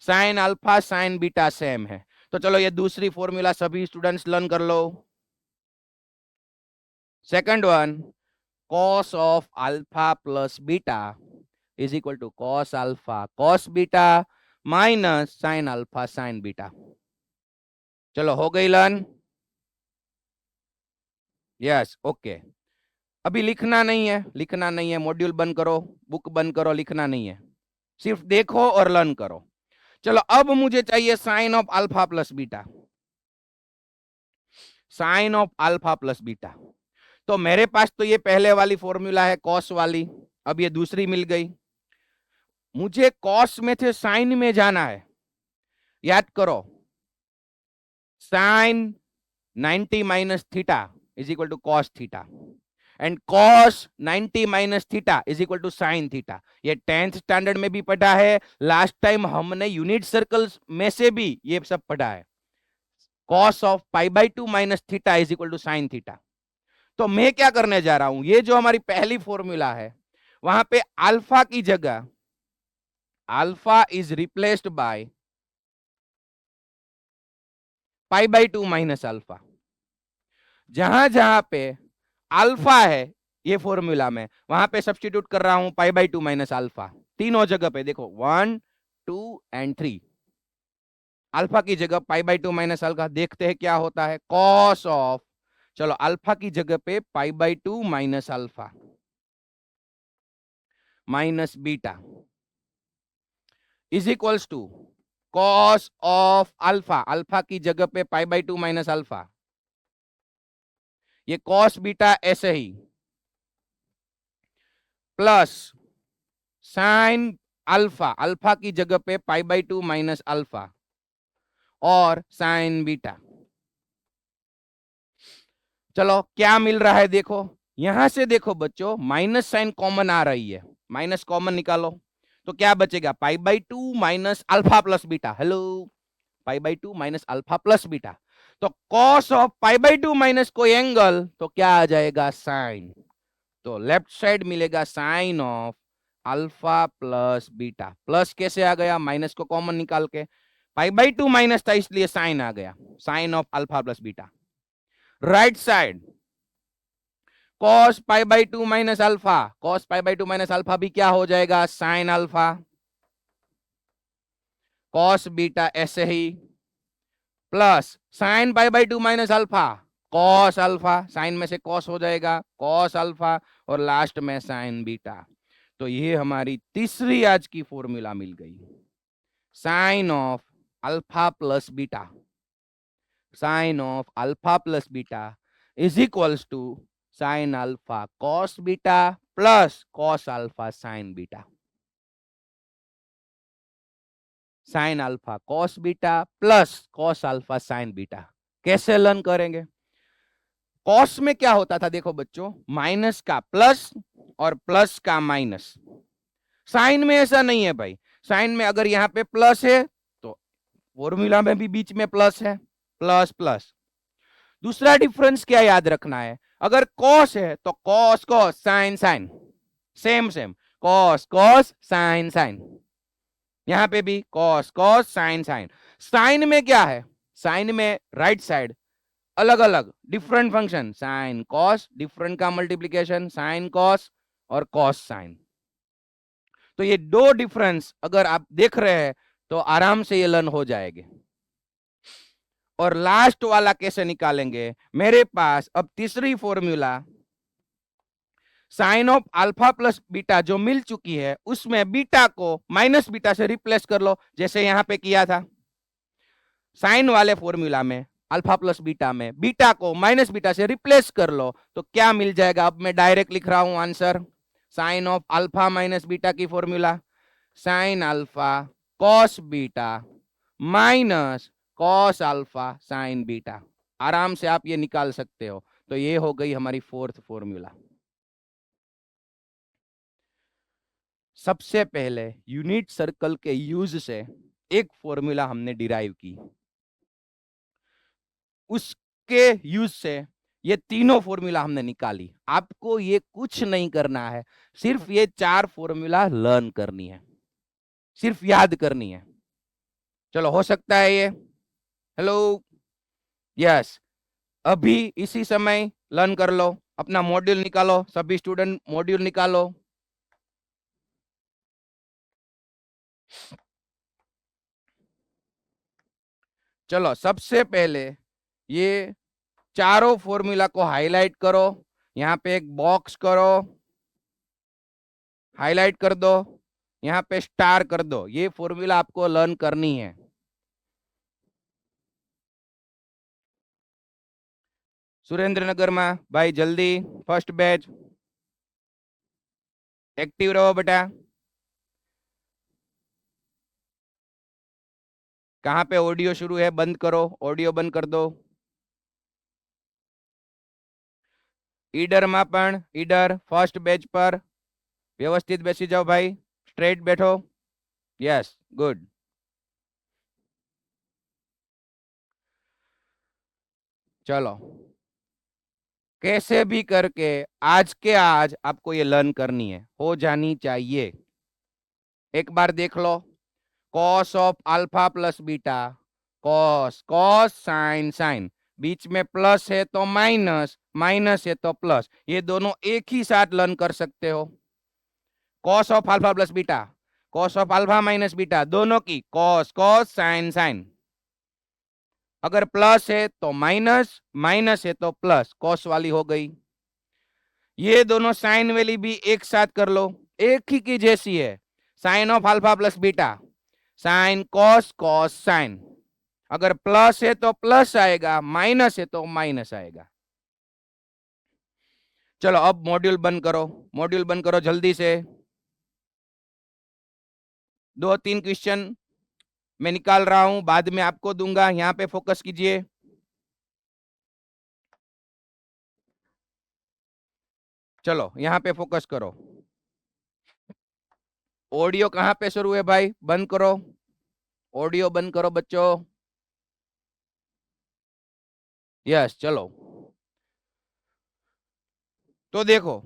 sine alpha sine beta same है। तो चलो ये दूसरी फॉर्मूला सभी स्टूडेंट्स लर्न कर लो। Second one, cos of alpha plus beta is equal to cos alpha cos beta minus sin alpha sin beta। चलो हो गई लर्न? Yes okay. अभी लिखना नहीं है, लिखना नहीं है, मॉड्यूल बंद करो, बुक बंद करो, लिखना नहीं है, सिर्फ देखो और लर्न करो। चलो अब मुझे चाहिए sine of alpha plus beta, sine of alpha plus beta. तो मेरे पास तो ये पहले वाली फॉर्मूला है कॉस वाली, अब ये दूसरी मिल गई। मुझे कॉस में से साइन में जाना है। याद करो, sine 90 minus theta is equal to cos theta and cos 90 minus theta is equal to sine theta. ये 10th स्टैंडर्ड में भी पढ़ा है, लास्ट टाइम हमने यूनिट सर्कल्स में से भी ये सब पढ़ा है। Cos of pi by 2 minus theta is equal to sine theta. तो मैं क्या करने जा रहा हूं, ये जो हमारी पहली फॉर्मूला है वहां पे अल्फा की जगह alpha is replaced by pi by 2 minus alpha. जहां जहां पे अल्फा है ये फॉर्मूला में, वहां पे सब्स्टिट्यूट कर रहा हूं पाई बाई 2 माइनस अल्फा। तीनों जगह पे देखो 1 2 एंड 3, अल्फा की जगह पाई बाई 2 माइनस अल्फा। देखते हैं क्या होता है, कॉस ऑफ, चलो अल्फा की जगह पे pi by 2 minus alpha minus beta is equals to cos of alpha, alpha की जगह पे पाई बाई 2 माइनस अल्फा, ये कॉस बीटा ऐसे ही, प्लस साइन अल्फा, अल्फा की जगह पे पाई बाई 2 माइनस अल्फा और साइन बीटा। चलो क्या मिल रहा है देखो, यहां से देखो बच्चों माइनस साइन कॉमन आ रही है, माइनस कॉमन निकालो तो क्या बचेगा, pi by 2 minus alpha plus beta. Hello, pi by 2 minus alpha plus beta. तो cos of pi by 2 minus कोई एंगल तो क्या आ जाएगा, साइन। तो लेफ्ट साइड मिलेगा sine of alpha plus beta. Plus कैसे आ गया, माइनस को कॉमन निकाल के, पाई बाई 2 माइनस था इसलिए साइन आ गया, sine of alpha plus beta. Right side cos pi by 2 minus alpha, cos pi by 2 minus alpha भी क्या हो जाएगा, साइन अल्फा, कॉस बीटा ऐसे ही, plus sine pi by 2 minus alpha cos alpha, sine में से कॉस हो जाएगा कॉस अल्फा और लास्ट में साइन बीटा। तो ये हमारी तीसरी आज की फॉर्मूला मिल गई, sine of alpha plus beta, sine of alpha plus beta is equals to sine alpha cos beta plus cos alpha sine beta, sine alpha cos beta plus cos alpha sine beta. कैसे learn करेंगे, cos में क्या होता था देखो बच्चों, minus का plus और प्लस का माइनस। साइन में ऐसा नहीं है भाई, साइन में अगर यहाँ पे प्लस है तो फॉर्मूला में भी बीच में प्लस है, प्लस प्लस। दूसरा डिफरेंस क्या याद रखना है, अगर कॉस है तो cos cos sine sine, same same cos cos sine sine, यहां पे भी cos cos sine sine. Sine में क्या है, साइन में राइट साइड अलग अलग different function, sine cos, different का मल्टीप्लीकेशन साइन कॉस और कॉस साइन। तो ये दो डिफरेंस अगर आप देख रहे हैं तो आराम से ये लर्न हो जाएंगे। और लास्ट वाला कैसे निकालेंगे, मेरे पास अब तीसरी formula sine of alpha plus beta जो मिल चुकी है, उसमें बीटा को माइनस बीटा से रिप्लेस कर लो, जैसे यहां पे किया था। साइन वाले फॉर्मूला में अल्फा प्लस बीटा में बीटा को माइनस बीटा से रिप्लेस कर लो तो क्या मिल जाएगा, अब मैं डायरेक्ट लिख रहा हूं answer, sine of alpha minus beta की formula, sine alpha cos beta minus cos alpha sine beta. आराम से आप ये निकाल सकते हो। तो ये हो गई हमारी फोर्थ फॉर्मूला। सबसे पहले यूनिट सर्कल के यूज से एक फॉर्मूला हमने डिराइव की, उसके यूज से ये तीनों फॉर्मूला हमने निकाली। आपको ये कुछ नहीं करना है, सिर्फ ये 4 फॉर्मूला लर्न करनी है, सिर्फ याद करनी है। चलो हो सकता है ये। हेलो, यस, अभी इसी समय लर्न कर लो, अपना मॉड्यूल निकालो, सभी स्टूडेंट मॉड्यूल निकालो। चलो सबसे पहले ये चारों फॉर्मूला को हाईलाइट करो, यहाँ पे एक बॉक्स करो, हाईलाइट कर दो, यहाँ पे स्टार कर दो। ये फॉर्मूला आपको लर्न करनी है। सुरेंद्रनगर में भाई जल्दी, फर्स्ट बैच एक्टिव रहो बेटा। कहाँ पे ऑडियो शुरू है, बंद करो, ऑडियो बंद कर दो। ईडर में पण ईडर फर्स्ट बैच पर व्यवस्थित बेसी जाओ भाई, स्ट्रेट बैठो। Yes, good. चलो कैसे भी करके आज के आज आपको ये लर्न करनी है, हो जानी चाहिए। एक बार देख लो, cos of alpha plus beta, cos cos sine sine, बीच में प्लस है तो माइनस, माइनस है तो प्लस, ये दोनों एक ही साथ लर्न कर सकते हो। Cos of alpha plus beta, cos of alpha minus beta, दोनों की कॉस कॉस साइन साइन। अगर प्लस है तो माइनस, माइनस है तो प्लस, कॉस वाली हो गई। ये दोनों साइन वाली भी एक साथ कर लो, एक ही की जैसी है। Sine of alpha plus beta, sine cos cos sine. अगर प्लस है तो प्लस आएगा, माइनस है तो माइनस आएगा। चलो अब मॉड्यूल बंद करो, मॉड्यूल बंद करो जल्दी से। 2-3 क्वेश्चन मैं निकाल रहा हूं, बाद में आपको दूंगा, यहां पे फोकस कीजिए। चलो यहां पे फोकस करो। ऑडियो कहां पे शुरू है भाई, बंद करो, ऑडियो बंद करो बच्चों। यस, चलो तो देखो,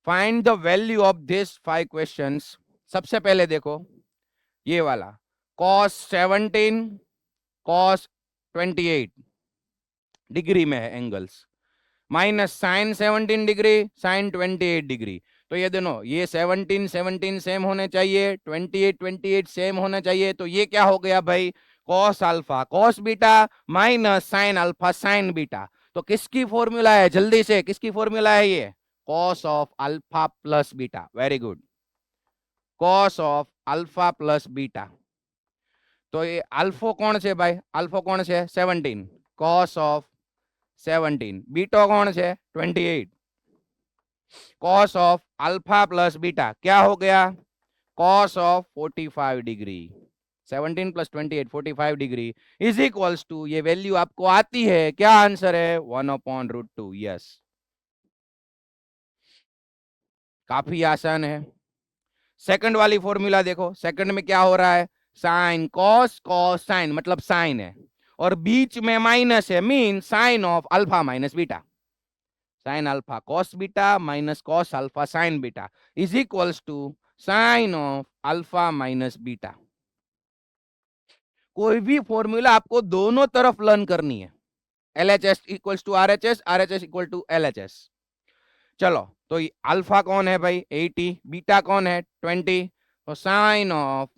find the value of this 5 questions. सबसे पहले देखो ये वाला, cos 17 cos 28 डिग्री में है angles, minus sine 17 degree sine 28 degree. तो ये दोनों, ये 17 17 सेम होने चाहिए, 28 28 सेम होना चाहिए। तो ये क्या हो गया भाई, cos alpha cos beta minus sine alpha sine beta. तो किसकी फॉर्मूला है, जल्दी से किसकी फॉर्मूला है ये, cos of alpha plus beta. Very good, cos of alpha plus beta. तो ये अल्फो कौन से भाई, अल्फो कौन से 17, cos ऑफ 17, बीटो कौन से 28, cos of alpha plus beta क्या हो गया, cos ऑफ 45 डिग्री। 17 प्लस 28 45 डिग्री इज इक्वल्स टू, ये वैल्यू आपको आती है, क्या आंसर है 1/√2। यस, काफी आसान है। सेकंड वाली फॉर्मूला देखो, सेकंड में क्या हो रहा है, साइन कॉस कॉस साइन, मतलब साइन है और बीच में माइनस है, mean sine of alpha minus beta, sine alpha cos beta minus cos alpha sine beta is equals to sine of alpha minus beta. कोई भी फॉर्मूला आपको दोनों तरफ लर्न करनी है, LHS equals to RHS, RHS equal to LHS। चलो तो alpha कौन है भाई 80, बीटा कौन है 20, तो साइन ऑफ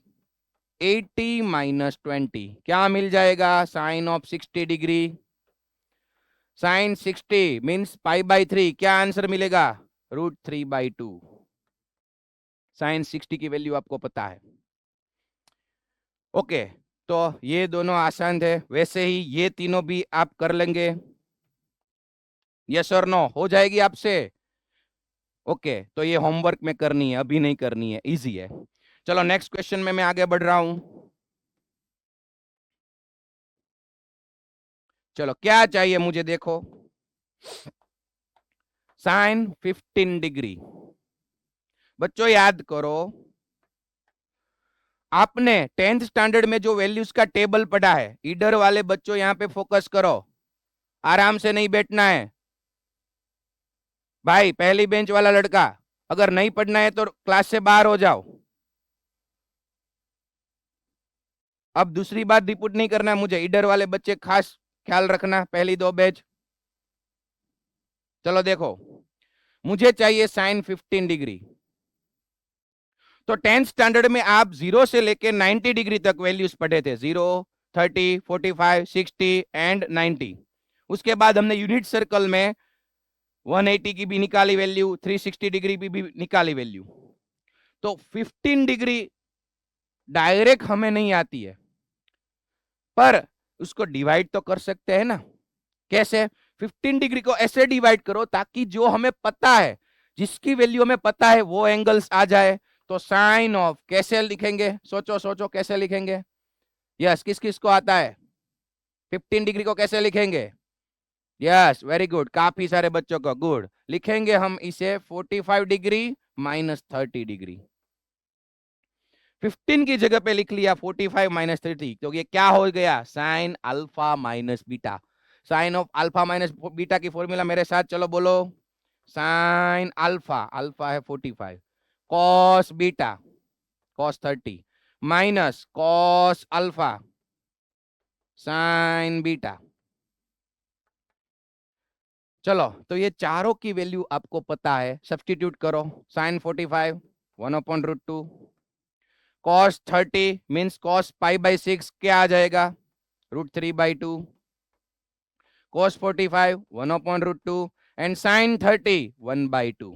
80 माइनस 20 क्या मिल जाएगा, sine of 60 degree, sine 60 means π/3, क्या आंसर मिलेगा √3/2। साइन 60 की वैल्यू आपको पता है। ओके, तो ये दोनों आसान थे, वैसे ही ये तीनों भी आप कर लेंगे। यस और नो हो जाएगी आपसे। ओके, तो ये होमवर्क में करनी है, अभी नहीं करनी है, इजी है। चलो नेक्स्ट क्वेश्चन में मैं आगे बढ़ रहा हूं। चलो क्या चाहिए मुझे, देखो साइन 15 डिग्री। बच्चों याद करो, आपने 10th स्टैंडर्ड में जो वैल्यूज का टेबल पढ़ा है, ईडर वाले बच्चों यहां पे फोकस करो, आराम से नहीं बैठना है। भाई पहली बेंच वाला लड़का, अगर नहीं पढ़ना है तो क्लास से बाहर हो जाओ। अब दूसरी बात रिपीट नहीं करना मुझे, इधर वाले बच्चे खास ख्याल रखना, पहली दो बेंच। चलो देखो, मुझे चाहिए साइन 15 डिग्री। तो 10th स्टैंडर्ड में आप 0 से लेके 90 डिग्री तक वैल्यूज पढ़े थे, 0, 30, 45, 60 एंड 90। उसके बाद हमने यूनिट सर्कल में 180 की भी निकाली वैल्यू, 360 डिग्री की भी निकाली वैल्यू। तो 15 डिग्री डायरेक्ट हमें नहीं आती है, पर उसको डिवाइड तो कर सकते हैं ना। कैसे? 15 डिग्री को ऐसे डिवाइड करो ताकि जो हमें पता है, जिसकी वैल्यू हमें पता है वो एंगल्स आ जाए। तो साइन ऑफ कैसे लिखेंगे, सोचो सोचो कैसे लिखेंगे। यस, किस किस को आता है? 15 डिग्री को कैसे लिखेंगे? यस, वेरी गुड, काफी सारे बच्चों को गुड। लिखेंगे हम इसे 45 डिग्री माइनस 30 डिग्री। 15 की जगह पे लिख लिया 45 - 30, तो ये क्या हो गया? Sine alpha minus beta. Sine of alpha minus beta की फॉर्मूला मेरे साथ चलो बोलो। साइन अल्फा, अल्फा है 45, cos beta, cos 30, minus cos alpha, sine beta. चलो, तो ये चारों की वैल्यू आपको पता है, सब्स्टिट्यूट करो। साइन 45 1/√2, कॉस 30 मीन्स कॉस पाई/6 क्या आ जाएगा? √3/2, cos 45 1/√2 एंड sin 30 1/2।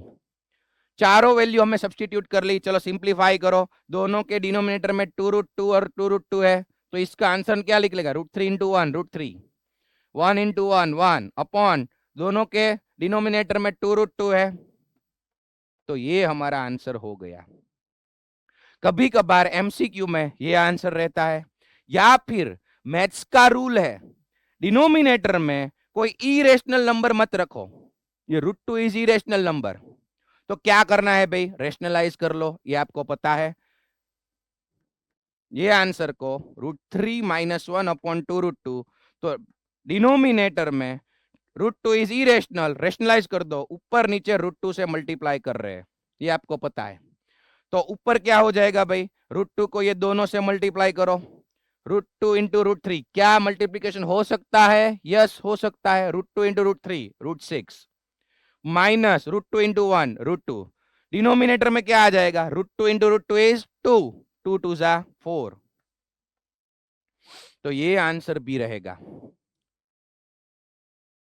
चारों वैल्यू हमें सब्स्टिट्यूट कर ली। चलो सिंप्लीफाई करो, दोनों के डिनोमिनेटर में 2√2 और 2√2 है, तो इसका आंसर क्या निकलेगा? √3 इंटू 1 √3, 1 इंटू 1 1 अपॉन दोनों के डिनोमिनेटर में 2√2 है, तो ये हमारा आंसर हो गया। कभी कभार एमसीक्यू में ये आंसर रहता है, या फिर मैथ्स का रूल है, डिनोमिनेटर में कोई इरेशनल नंबर मत रखो। ये √2 इज इरेशनल नंबर, तो क्या करना है भाई? रेशनलाइज कर लो, ये आपको पता है। ये आंसर को √3 - 1/2√2, तो डिनोमिनेटर में √2 इज इरेशनल, रेशनलाइज कर दो, ऊपर नीचे √2 से मल्टीप्लाई कर रहे हैं, ये आपको पता है। तो ऊपर क्या हो जाएगा भाई? √2 को ये दोनों से मल्टीप्लाई करो, √2 इंटू √3, क्या मल्टीप्लीकेशन हो सकता है? यस हो सकता है। √2 इंटू √3 √6, माइनस √2 इंटू 1 √2, डिनोमिनेटर में क्या आ जाएगा? √2 इंटू √2 इज 2, 2 2 जा 4, तो ये आंसर बी रहेगा।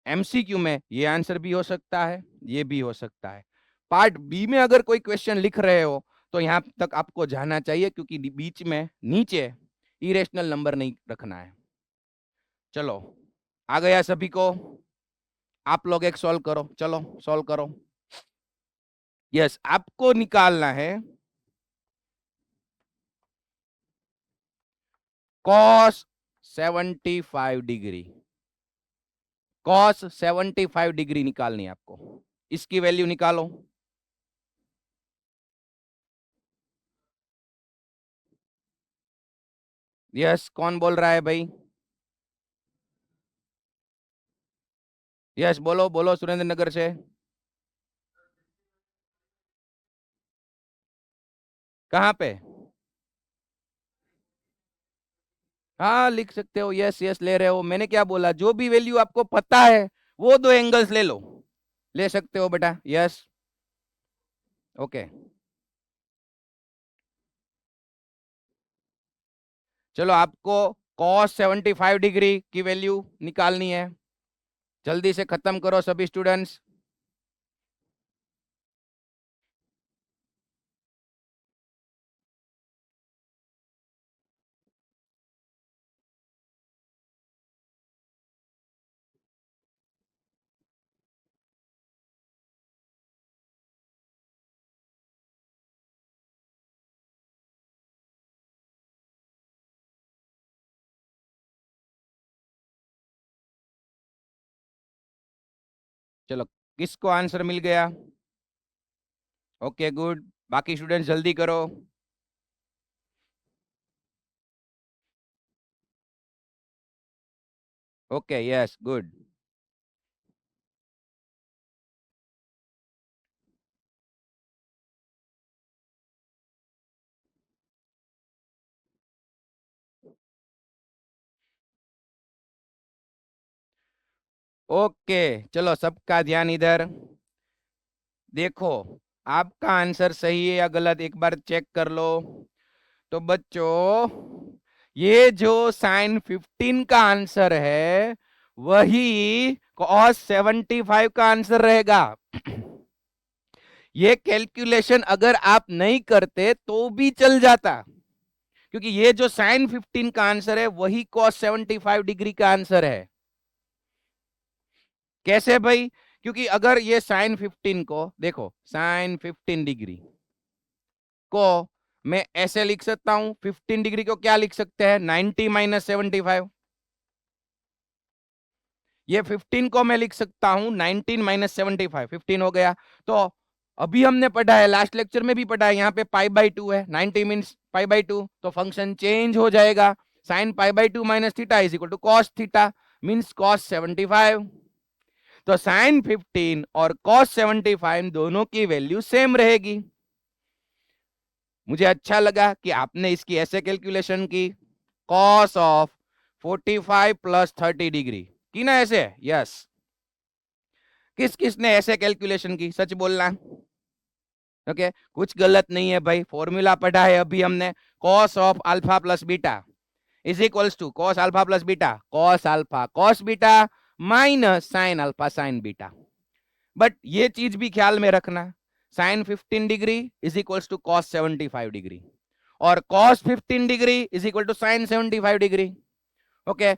एमसीक्यू में ये आंसर भी हो सकता है, ये भी हो सकता है। पार्ट बी में अगर कोई क्वेश्चन लिख रहे हो तो यहां तक आपको जाना चाहिए, क्योंकि बीच में नीचे इरेशनल नंबर नहीं रखना है। चलो, आ गया सभी को? आप लोग एक सॉल्व करो, चलो सॉल्व करो। यस, आपको निकालना है कॉस 75 डिग्री। कॉस 75 डिग्री निकालनी है आपको, इसकी वैल्यू निकालो। यस, कौन बोल रहा है भाई? यस, बोलो बोलो, सुरेंद्र नगर से। कहाँ पे? हाँ लिख सकते हो, यस यस ले रहे हो। मैंने क्या बोला? जो भी वैल्यू आपको पता है वो दो एंगल्स ले लो, ले सकते हो बेटा। Yes, okay. चलो, आपको cos 75 डिग्री की वैल्यू निकालनी है, जल्दी से खत्म करो सभी स्टूडेंट्स। चलो, किसको आंसर मिल गया? ओके गुड, बाकी स्टूडेंट्स जल्दी करो। Okay, yes good. ओके, चलो सबका ध्यान इधर। देखो आपका आंसर सही है या गलत, एक बार चेक कर लो। तो बच्चों ये जो साइन 15 का आंसर है वही कॉस 75 का आंसर रहेगा। ये कैलकुलेशन अगर आप नहीं करते तो भी चल जाता, क्योंकि ये जो साइन 15 का आंसर है वही कॉस 75 डिग्री का आंसर है। कैसे भाई? क्योंकि अगर ये साइन 15 को देखो, साइन 15 डिग्री को मैं ऐसे लिख सकता हूं, 15 डिग्री को क्या लिख सकते हैं, 90 माइनस 75। ये 15 को मैं लिख सकता हूं 19 माइनस 75, 15 हो गया। तो अभी हमने पढ़ा है, लास्ट लेक्चर में भी पढ़ा है, यहाँ पे पाई बाई 2 है, 90 मीन्स पाई बाई 2, तो फंक्शन चेंज हो जाएगा। Sine pi by 2 minus theta is equal to cos theta, means cos 75। तो साइन 15 और कॉस 75 दोनों की वैल्यू सेम रहेगी। मुझे अच्छा लगा कि आपने इसकी ऐसे कैलकुलेशन की, कॉस ऑफ 45 प्लस 30 डिग्री की ना ऐसे। यस, किस किसने ऐसे कैलकुलेशन की, सच बोलना। ओके कुछ गलत नहीं है भाई, फॉर्मूला पढ़ा है अभी हमने, cos of alpha plus beta is equals to cos alpha plus beta, cos alpha cos beta minus sine alpha sine beta. But ये चीज भी ख्याल में रखना, sine 15 degree is equals to cos 75 degree और cos 15 degree is equal to sine 75 degree. Okay,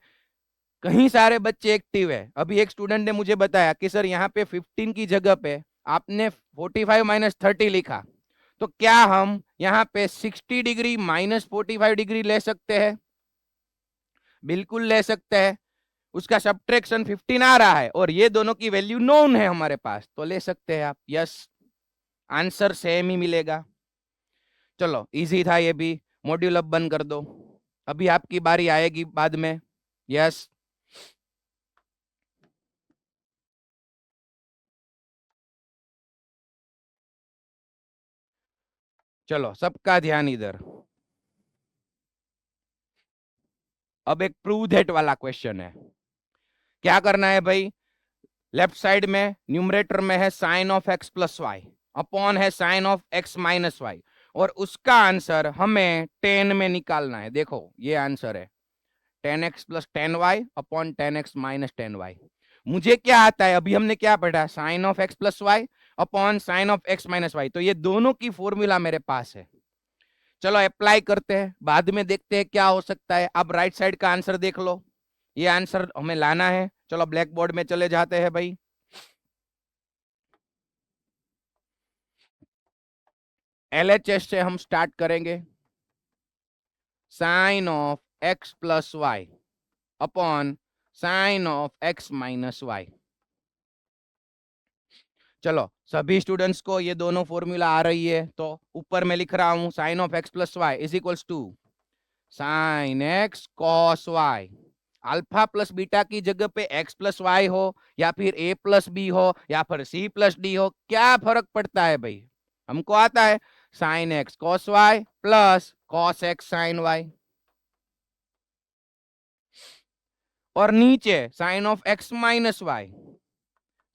कहीं सारे बच्चे एक्टिव है। अभी एक स्टूडेंट ने मुझे बताया कि सर यहाँ पे 15 की जगह पे आपने 45 माइनस 30 लिखा, तो क्या हम यहाँ पे 60 डिग्री माइनस 45 डिग्री ले सकते हैं? बिल्कुल ले सकते हैं। उसका सब्ट्रैक्शन 15 आ रहा है और ये दोनों की वैल्यू नोन है हमारे पास, तो ले सकते हैं आप। यस, आंसर सेम ही मिलेगा। चलो इजी था ये भी, मॉड्यूल अब बंद कर दो, अभी आपकी बारी आएगी बाद में। यस, चलो सबका ध्यान इधर। अब एक प्रूव दैट वाला क्वेश्चन है। क्या करना है भाई, लेफ्ट साइड में न्यूमरेटर में है sine of x plus y, upon है sine of x minus y, और उसका आंसर हमें 10 में निकालना है। देखो ये आंसर है 10x plus 10y upon 10x minus 10y। मुझे क्या आता है, अभी हमने क्या पढ़ा, sine of x plus y upon sine of x minus y, तो ये दोनों की फॉर्मूला मेरे पास है। चलो अप्लाई करते हैं, बाद में देखते हैं क्या हो सकता है। अब राइट साइड का आंसर देख लो, ये आंसर हमें लाना है। चलो ब्लैक बोर्ड में चले जाते हैं भाई। एलएचएस से हम स्टार्ट करेंगे, sine of x plus y upon sine of x minus y. चलो सभी स्टूडेंट्स को ये दोनों फॉर्मूला आ रही है, तो ऊपर मैं लिख रहा हूं sine of x plus y is equals to sine x cos y. Alpha plus beta की जगह पे एक्स प्लस वाई हो या फिर ए प्लस बी हो या फिर सी प्लस डी हो, क्या फर्क पड़ता है भाई, हमको आता है sine x cos y plus cos x sine y, और नीचे sine of x minus y,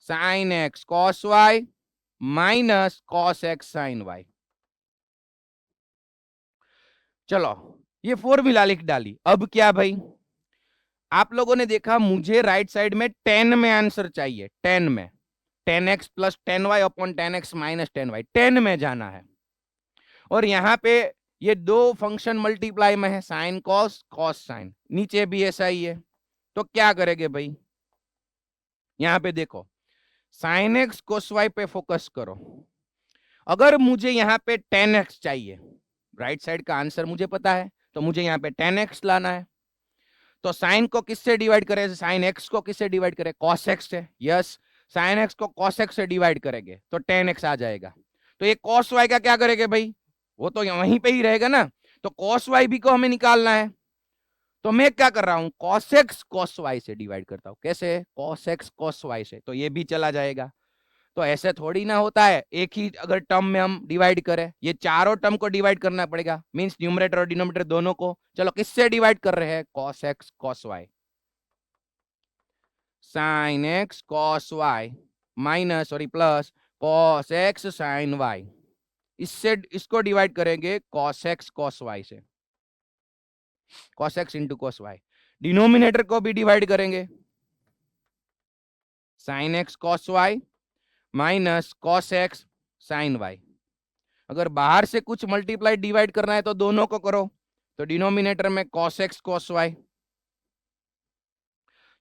sine x cos y minus cos x sine y. चलो ये फॉर्मूला लिख डाली। अब क्या भाई, आप लोगों ने देखा मुझे राइट साइड में 10 में आंसर चाहिए, 10 में, 10x plus 10y upon 10x minus 10y, 10 में जाना है। और यहाँ पे ये दो फंक्शन मल्टीप्लाई में है, साइन कॉस कॉस साइन, नीचे भी ऐसा ही है। तो क्या करेंगे भाई, यहाँ पे देखो साइन एक्स कोस वाई पे फोकस करो। अगर मुझे यहाँ पे 10x चाहिए, राइट साइड का आंसर मुझे पता है, तो मुझे यहाँ पे 10x लाना है। तो साइन को किससे डिवाइड करें, साइन एक्स को किससे डिवाइड करें, कॉस एक्स से। यस, साइन एक्स को कॉस एक्स से डिवाइड करेंगे तो 10x आ जाएगा। तो ये कॉस वाई का क्या करेंगे भाई, वो तो वहीं पे ही रहेगा ना, तो कॉस वाई भी को हमें निकालना है। तो मैं क्या कर रहा हूं, कॉस एक्स कॉस वाई से डिवाइड करता हूं। कैसे, कॉस एक्स कॉस वाई से, तो ये भी चला जाएगा। तो ऐसे थोड़ी ना होता है, एक ही अगर टर्म में हम डिवाइड करें, ये चारों टर्म को डिवाइड करना पड़ेगा, मींस न्यूमरेटर और डिनोमिनेटर दोनों को। चलो किससे डिवाइड कर रहे हैं, cos x cos y। Sine x cos y minus sorry plus cos x sine y. इससे इसको डिवाइड करेंगे कॉस एक्स कॉस वाई से, cos x into cos y. Denominator को भी डिवाइड करेंगे, sine x cos y minus cos x sine y. अगर बाहर से कुछ मल्टीप्लाई डिवाइड करना है तो दोनों को करो, तो डिनोमिनेटर में कॉस एक्स कॉस वाई।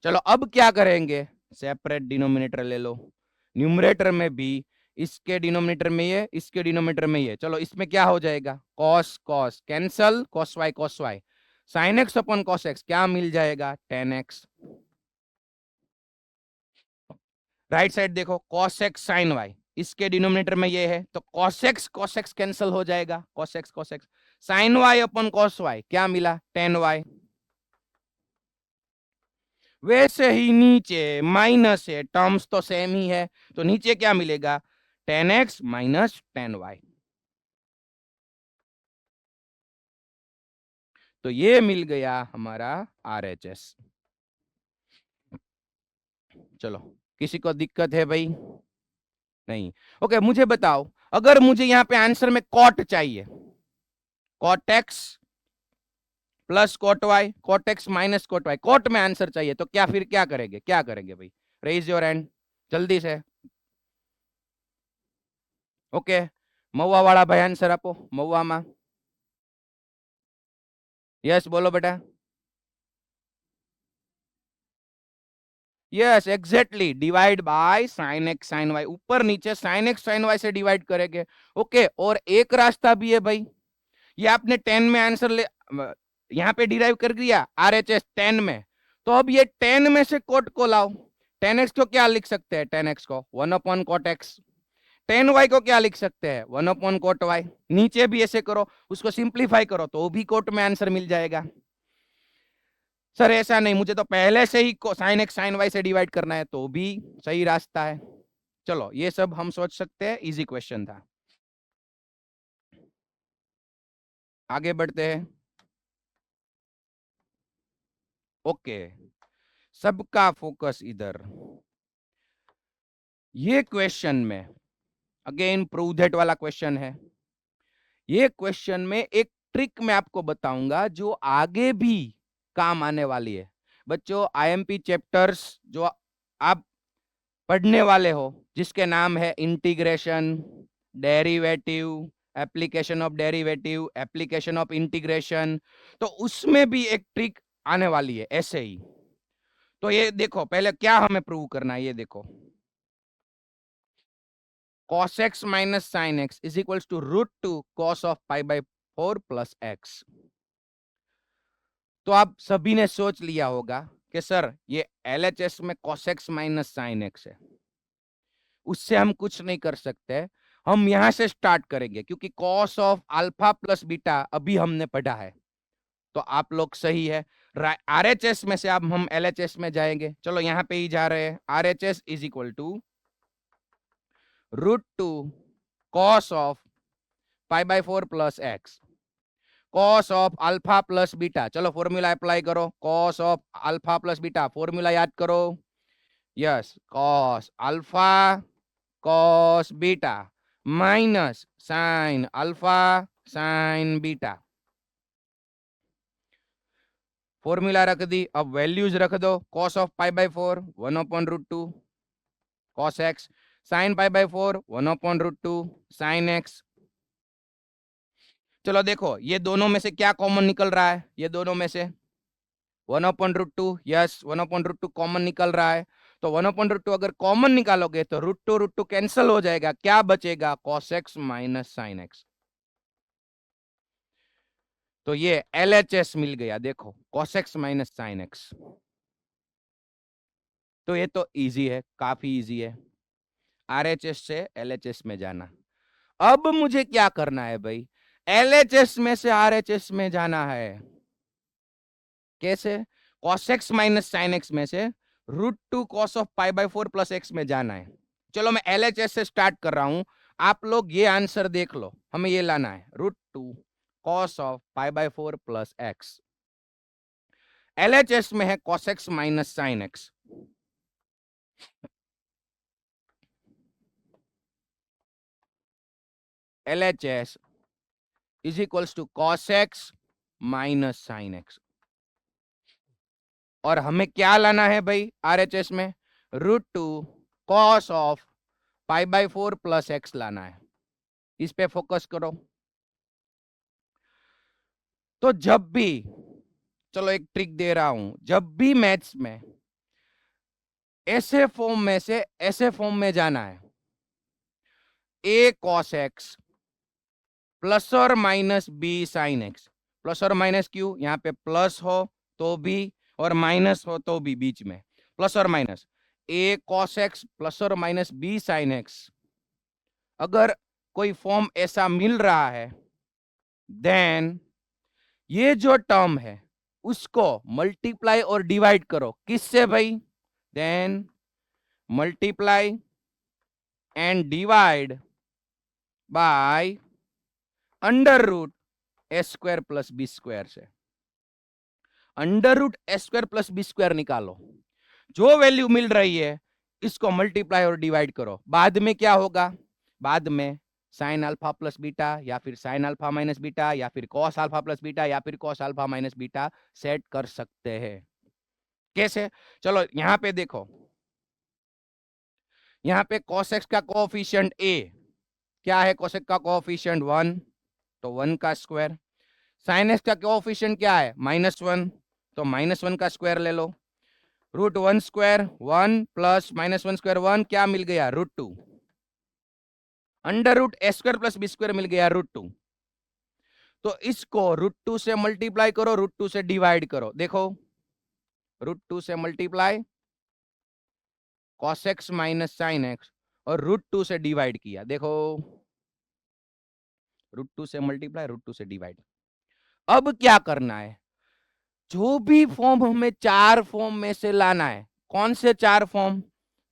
चलो अब क्या करेंगे, सेपरेट डिनोमिनेटर ले लो, न्यूमरेटर में भी, इसके डिनोमिनेटर में ये, इसके डिनोमिनेटर में ये। चलो इसमें क्या हो जाएगा, cos cos cancel, cos y, sine x upon cos x क्या मिल जाएगा, टेन एक्स। राइट साइड देखो, कॉस एक्स साइन वाई, इसके डिनोमिनेटर में ये है तो कॉस एक्स कैंसल हो जाएगा, cos x sine y upon cos y क्या मिला, टेन वाई। वैसे ही नीचे माइनस है, टर्म्स तो सेम ही है, तो नीचे क्या मिलेगा, tan x minus tan y. तो ये मिल गया हमारा आरएचएस। चलो किसी को दिक्कत है भाई, नहीं, ओके मुझे बताओ, अगर मुझे यहाँ पे आंसर में कॉट चाहिए, cot x plus cot y, cot x minus cot y, cot में आंसर चाहिए तो क्या फिर क्या करेंगे, क्या करेंगे भाई, रेज योर हैंड जल्दी से। ओके महुआ वाला भाई आंसर आपो, महुआ में यस बोलो बेटा। Yes exactly, divide by sine x sine y, ऊपर नीचे साइन एक्स साइन वाई से डिवाइड करेंगे। ओके और एक रास्ता भी है भाई, ये आपने 10 में आंसर ले यहाँ पे डिराइव कर दिया आरएचएस 10 में, तो अब ये 10 में से कोट को लाओ, 10x को क्या लिख सकते हैं, 10x को 1 अपॉन कोट एक्स, 10y को क्या लिख सकते हैं, 1 अपॉन कोट वाई। नीचे भी ऐसे करो, उसको सिंप्लीफाई करो तो भी कोट में आंसर मिल जाएगा। सर ऐसा नहीं, मुझे तो पहले से ही साइन एक्स साइन वाई से डिवाइड करना है, तो भी सही रास्ता है। चलो ये सब हम सोच सकते हैं, इजी क्वेश्चन था। आगे बढ़ते हैं। ओके सबका फोकस इधर, ये क्वेश्चन में अगेन प्रूव दैट वाला क्वेश्चन है। ये क्वेश्चन में एक ट्रिक मैं आपको बताऊंगा जो आगे भी काम आने वाली है। बच्चों आईएमपी चैप्टर्स जो आप पढ़ने वाले हो, जिसके नाम है integration, derivative, application of derivative, application of integration, तो उसमें भी एक ट्रिक आने वाली है ऐसे ही। तो ये देखो पहले क्या हमें प्रूव करना है, ये देखो cos x minus sine x is equal to √2 cos of pi by 4 plus x. तो आप सभी ने सोच लिया होगा कि सर ये एलएचएस में cos x minus sine x है, उससे हम कुछ नहीं कर सकते, हम यहां से स्टार्ट करेंगे क्योंकि cos of alpha plus beta अभी हमने पढ़ा है। तो आप लोग सही है, आरएचएस में से अब हम एलएचएस में जाएंगे, चलो यहां पे ही जा रहे हैं। RHS is equal to √2 cos of pi by 4 plus x, cos of alpha plus beta, चलो फॉर्मूला अप्लाई करो, cos of alpha plus beta formula याद करो, yes cos alpha cos beta minus sine alpha sine beta. Formula रख दी, अब values रख दो, cos of pi by 4 1 upon √2 cos x, sine pi by 4 1 upon √2 sine x। चलो देखो ये दोनों में से क्या कॉमन निकल रहा है, ये दोनों में से 1 अपॉन √2, यस 1 अपॉन √2 कॉमन निकल रहा है, तो 1 अपॉन √2 अगर कॉमन निकालोगे तो √2 कैंसिल हो जाएगा, क्या बचेगा, cos x minus sine x। तो ये LHS मिल गया, देखो cos x minus sine x। तो ये तो इजी है, काफी इजी है, RHS से LHS में जाना। अब मुझे क्या करना है भाई, LHS में से RHS में जाना है। कैसे, cos x minus sine x में से √2 cos of pi by 4 plus x में जाना है। चलो मैं LHS से स्टार्ट कर रहा हूं, आप लोग ये आंसर देख लो, हमें ये लाना है √2 cos of pi by 4 plus x. LHS में है cos x minus sine x, LHS is equals to cos x minus sine x. और हमें क्या लाना है भाई RHS में? √2 cos ऑफ π/4 प्लस एक्स लाना है। इस पे फोकस करो। तो जब भी, चलो एक ट्रिक दे रहा हूं, जब भी मैथ्स में ऐसे फॉर्म में से ऐसे फॉर्म में जाना है, a cos x प्लस और minus b sin x। Plus और माइनस क्यों? यहाँ पे प्लस हो तो भी और माइनस हो तो भी, बीच में प्लस और minus. a cos x plus और माइनस b sin x, अगर कोई फॉर्म ऐसा मिल रहा है, देन ये जो टर्म है उसको मल्टीप्लाई और डिवाइड करो। किससे भाई? Then multiply and divide by under root s square plus B square से। Under root s square plus B square निकालो, जो वैल्यू मिल रही है इसको मल्टीप्लाई और डिवाइड करो। बाद में क्या होगा? बाद में साइन अल्फा प्लस बीटा, या फिर साइन अल्फा माइनस बीटा, या फिर कॉस अल्फा प्लस बीटा, या फिर cos alpha minus beta set कर सकते हैं। कैसे? चलो यहां पे देखो, यहां पे cos x का कोएफिशिएंट a क्या है? cos x का कोएफिशिएंट 1, तो 1 का स्क्वायर। sin x का कोएफिशिएंट क्या है? -1, तो -1 का स्क्वायर ले लो। √1 स्क्वायर 1 प्लस -1 स्क्वायर 1, क्या मिल गया? √2। Under root s square plus B square मिल गया √2। तो इसको √2 से मल्टीप्लाई करो, √2 से डिवाइड करो। देखो √2 से multiply cos x minus sine x, और √2 से डिवाइड किया। देखो √2 से मल्टीप्लाई, √2 से डिवाइड। अब क्या करना है? जो भी फॉर्म हमें चार फॉर्म में से लाना है, कौन से चार form?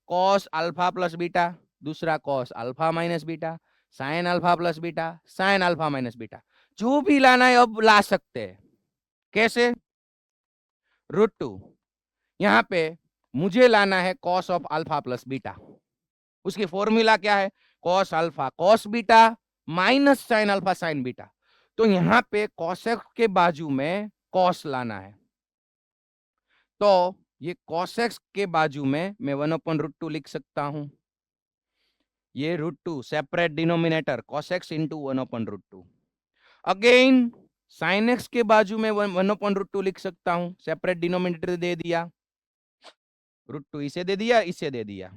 cos alpha plus beta, दूसरा cos alpha minus beta, sine alpha plus beta, sine alpha minus beta, जो भी लाना है अब ला सकते हैं। कैसे? √2, यहां पे मुझे लाना है cos of alpha plus beta. उसकी फॉर्मूला क्या है? cos alpha cos beta minus sine alpha sine beta. तो यहां पे cos x के बाजू में cos लाना है, तो ये cos x के बाजू में मैं 1/√2 लिख सकता हूं। ये √2 separate denominator cos x into 1/√2। Again sin x के बाजू में 1/√2 लिख सकता हूं, सेपरेट डिनोमिनेटर दे दिया, √2 इसे दे दिया, इसे दे दिया।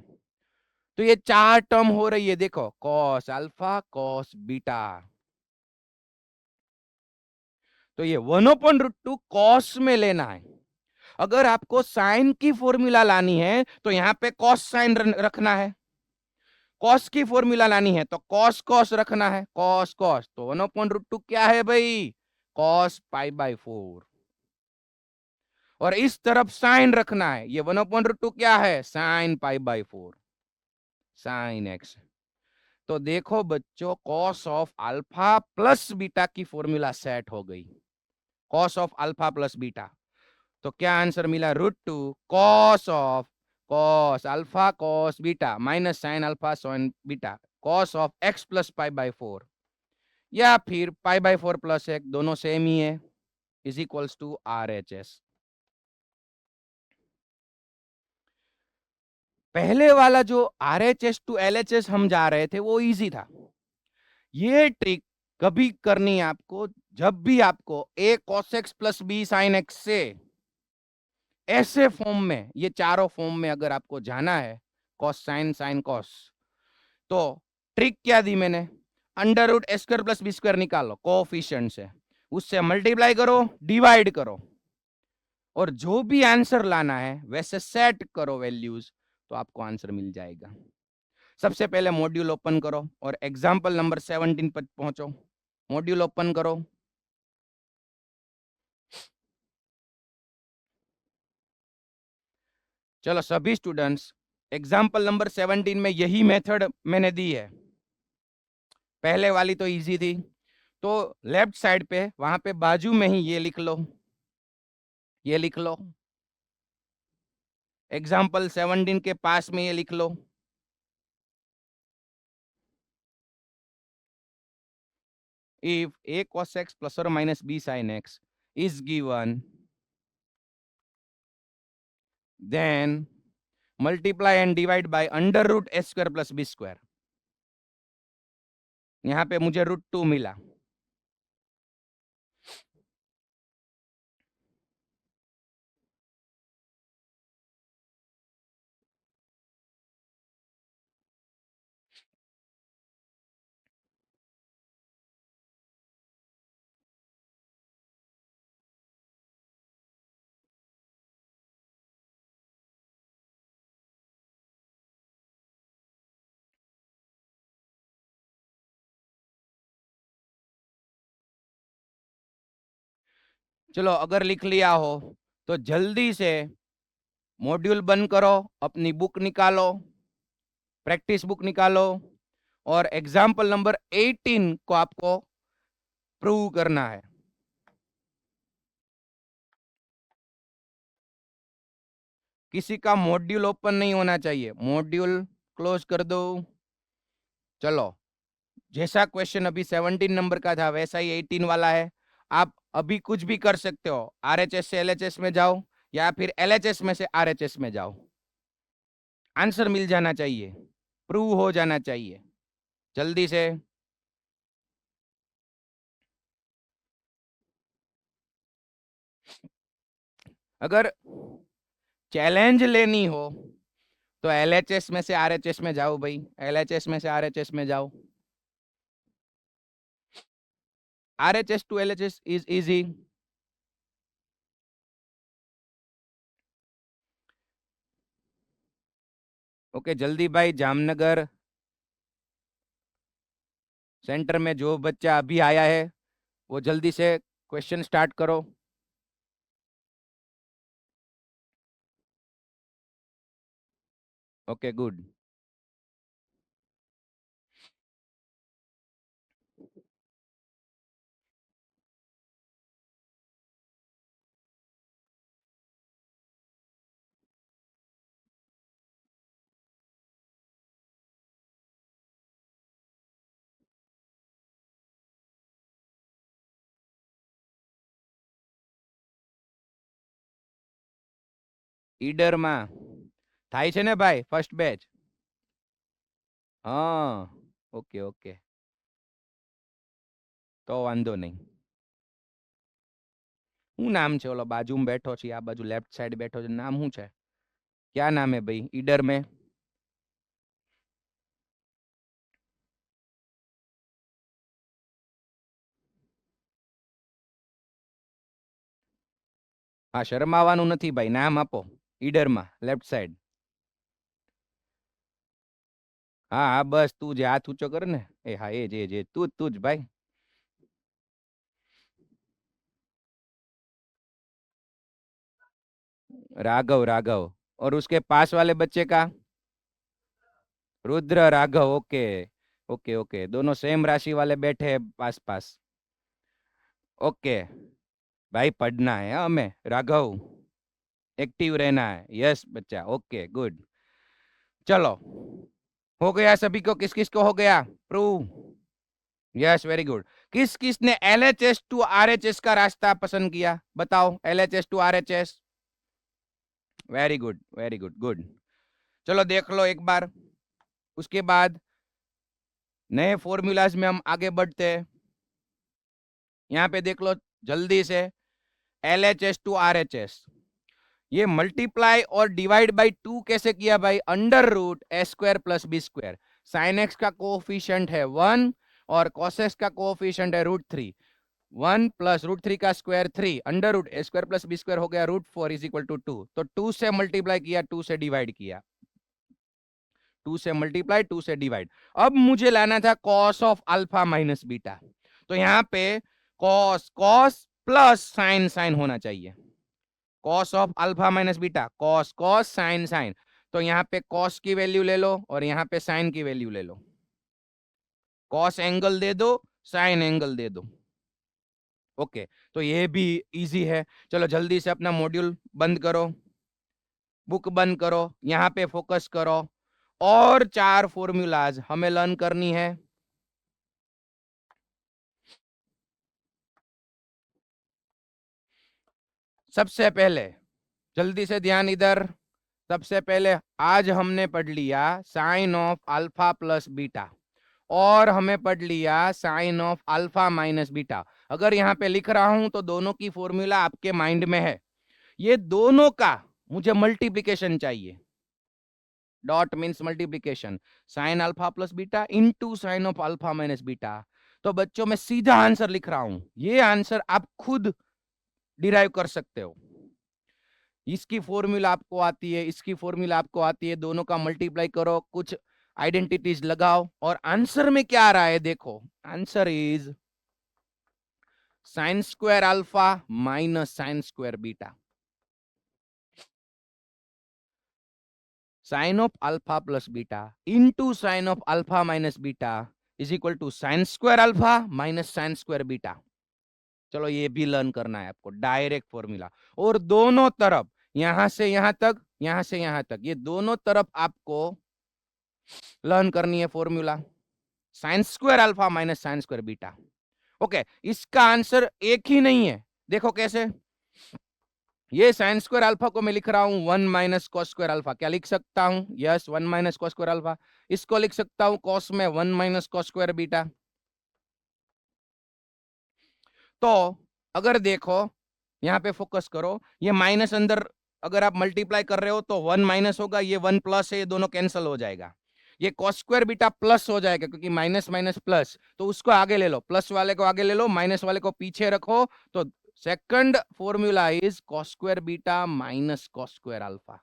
तो ये चार टर्म हो रही है, देखो cos अल्फा cos बीटा। तो ये 1/√2 cos में लेना है। अगर आपको साइन की फॉर्मूला लानी है तो यहां पे cos साइन रखना है। cos की फॉर्मूला लानी है तो cos cos रखना है, cos cos। तो 1/√2 क्या है भाई? cos π/4। और इस तरफ साइन रखना है, ये 1/√2 क्या है? Sine π/4 sine x. तो देखो बच्चों, cos of alpha plus beta की फॉर्मूला सेट हो गई, cos of alpha plus beta. तो क्या आंसर मिला? √2 cos of cos alpha cos beta minus sine alpha sine beta cos of x plus π/4, या फिर π/4 प्लस x, दोनों सेम ही है, इज इक्वल्स टू RHS। पहले वाला जो RHS टू LHS हम जा रहे थे वो इजी था। ये ट्रिक कभी करनी है आपको जब भी आपको a cos x plus b sin x से ऐसे फॉर्म में, ये चारों फॉर्म में अगर आपको जाना है, cos sin sin cos, तो ट्रिक क्या दी मैंने? Under root s square plus B square निकालो कोएफिशिएंट से, उससे मल्टीप्लाई करो, डिवाइड करो, और जो भी आंसर लाना है वैसे सेट करो वैल्यूज, तो आपको आंसर मिल जाएगा। सबसे पहले मॉड्यूल ओपन करो और एग्जांपल नंबर 17 पर पहुंचो। मॉड्यूल ओपन करो, चलो सभी स्टूडेंट्स, एग्जांपल नंबर 17 में यही मेथड मैंने दी है। पहले वाली तो इजी थी, तो लेफ्ट साइड पे वहां पे बाजू में ही ये लिख लो, ये लिख लो, एग्जाम्पल 17 के पास में ये लिख लो। If a cos x plus or minus b sin x is given, then multiply and divide by under root s square plus b square. यहाँ पे मुझे √2 मिला। चलो अगर लिख लिया हो तो जल्दी से मॉड्यूल बंद करो, अपनी बुक निकालो, प्रैक्टिस बुक निकालो और एग्जाम्पल नंबर 18 को आपको प्रूव करना है। किसी का मॉड्यूल ओपन नहीं होना चाहिए, मॉड्यूल क्लोज कर दो। चलो, जैसा क्वेश्चन अभी 17 नंबर का था वैसा ही 18 वाला है। आप अभी कुछ भी कर सकते हो, आरएचएस से एलएचएस में जाओ या फिर एलएचएस में से आरएचएस में जाओ, आंसर मिल जाना चाहिए, प्रूव हो जाना चाहिए जल्दी से। अगर चैलेंज लेनी हो तो एलएचएस में से आरएचएस में जाओ भाई, एलएचएस में से आरएचएस में जाओ। RHS to LHS is easy. Okay, जल्दी भाई, जामनगर सेंटर में जो बच्चा अभी आया है वो जल्दी से क्वेश्चन स्टार्ट करो। Okay good. ઈડરમાં થાય છે ને ભાઈ ફર્સ્ટ બેચ? હા, ઓકે ઓકે, તો વાંધો નહીં। શું નામ છે ઓલો બાજુમાં બેઠો છે, આ બાજુ લેફ્ટ સાઈડ બેઠો છે, નામ શું છે? क्या नाम है भाई ईडर में? હા, શરમાવાનું નથી ભાઈ, નામ આપો ઈડરમાં લેફ્ટ સાઈડ। હા હા બસ, તું જે હાથ ઊંચો કર ને, એ હા એ જે તું જ भाई। राघव, राघव। और उसके पास वाले बच्चे का? Rudra, Raghav. Okay okay okay, दोनों सेम राशि वाले बैठे हैं पास पास। ओके भाई, पढ़ना है हमें राघव, एक्टिव रहना है। यस बच्चा, ओके गुड। चलो, हो गया सभी को? किस किस को हो गया प्रूव? Yes very good. किस किस ने एलएचएस टू आरएचएस का रास्ता पसंद किया, बताओ, LHS to RHS. Very good very good good. चलो देख लो एक बार, उसके बाद नए फॉर्मूलाज में हम आगे बढ़ते हैं। यहाँ पे देख लो जल्दी से, एलएचएस टू आरएचएस, ये मल्टीप्लाई और डिवाइड बाय 2 कैसे किया भाई? Under root s square plus B square. Sine x का कोफिशिएंट है 1 और कॉस एक्स का कोफिशिएंट है √3। 1 प्लस √3 का स्क्वायर 3, अंडर रूट ए स्क्वायर प्लस बी स्क्वायर हो गया √4 इज इक्वल टू 2। तो 2 से मल्टीप्लाई किया, 2 से डिवाइड किया, 2 से मल्टीप्लाई, 2 से डिवाइड। अब मुझे लाना था cos of alpha minus beta, तो यहाँ पे cos cos plus sine sine होना चाहिए। Cos of alpha minus beta, cos cos sine sine. तो यहाँ पे कॉस की वैल्यू ले लो और यहाँ पे साइन की वैल्यू ले लो। कॉस एंगल दे दो, साइन एंगल दे दो। ओके, तो ये भी इजी है। चलो जल्दी से अपना मॉड्यूल बंद करो, बुक बंद करो, यहां पे फोकस करो, और 4 फॉर्मूलाज हमें लर्न करनी है। सबसे पहले जल्दी से ध्यान इधर, सबसे पहले आज हमने पढ़ लिया sine of alpha plus beta, और हमें पढ़ लिया sine of alpha minus beta. अगर यहाँ पे लिख रहा हूं तो दोनों की फॉर्मूला आपके माइंड में है। ये दोनों का मुझे मल्टीप्लिकेशन चाहिए। Dot means multiplication, sign alpha plus beta into sine of alpha minus beta. तो बच्चों मैं सीधा आंसर लिख रहा हूं, ये आंसर आप खुद डिराइव कर सकते हो। इसकी फॉर्मूला आपको आती है, इसकी फॉर्मूला आपको आती है, दोनों का मल्टीप्लाई करो, कुछ आइडेंटिटीज लगाओ, और आंसर में क्या आ रहा है देखो। Answer is sine square alpha minus sine square beta. Sine of alpha plus beta into sine of alpha minus beta is equal to sine square alpha minus sine square beta. चलो ये भी learn करना है आपको, direct formula. और दोनों तरफ, यहां से यहां तक, यहां से यहां तक, ये दोनों तरफ आपको लर्न करनी है formula, sign square alpha minus sine square beta. Okay, इसका आंसर एक ही नहीं है, देखो कैसे। ये साइन स्क्वायर अल्फा को मैं लिख रहा हूं 1 माइनस कॉस स्क्वायर अल्फा, क्या लिख सकता हूं? Yes, 1 minus cos square alpha. इसको लिख सकता हूं कॉस में 1 माइनस कॉस स्क्वायर बीटा। तो अगर देखो, यहां पे फोकस करो, ये माइनस अंदर अगर आप मल्टीप्लाई कर रहे हो तो 1 माइनस होगा, ये 1 प्लस है, ये दोनों कैंसिल हो जाएगा। ये कॉस स्क्वायर बीटा प्लस हो जाएगा, क्योंकि माइनस माइनस प्लस, तो उसको आगे ले लो, प्लस वाले को आगे ले लो, माइनस वाले को पीछे रखो। तो second formula is cos square beta minus cos square alpha.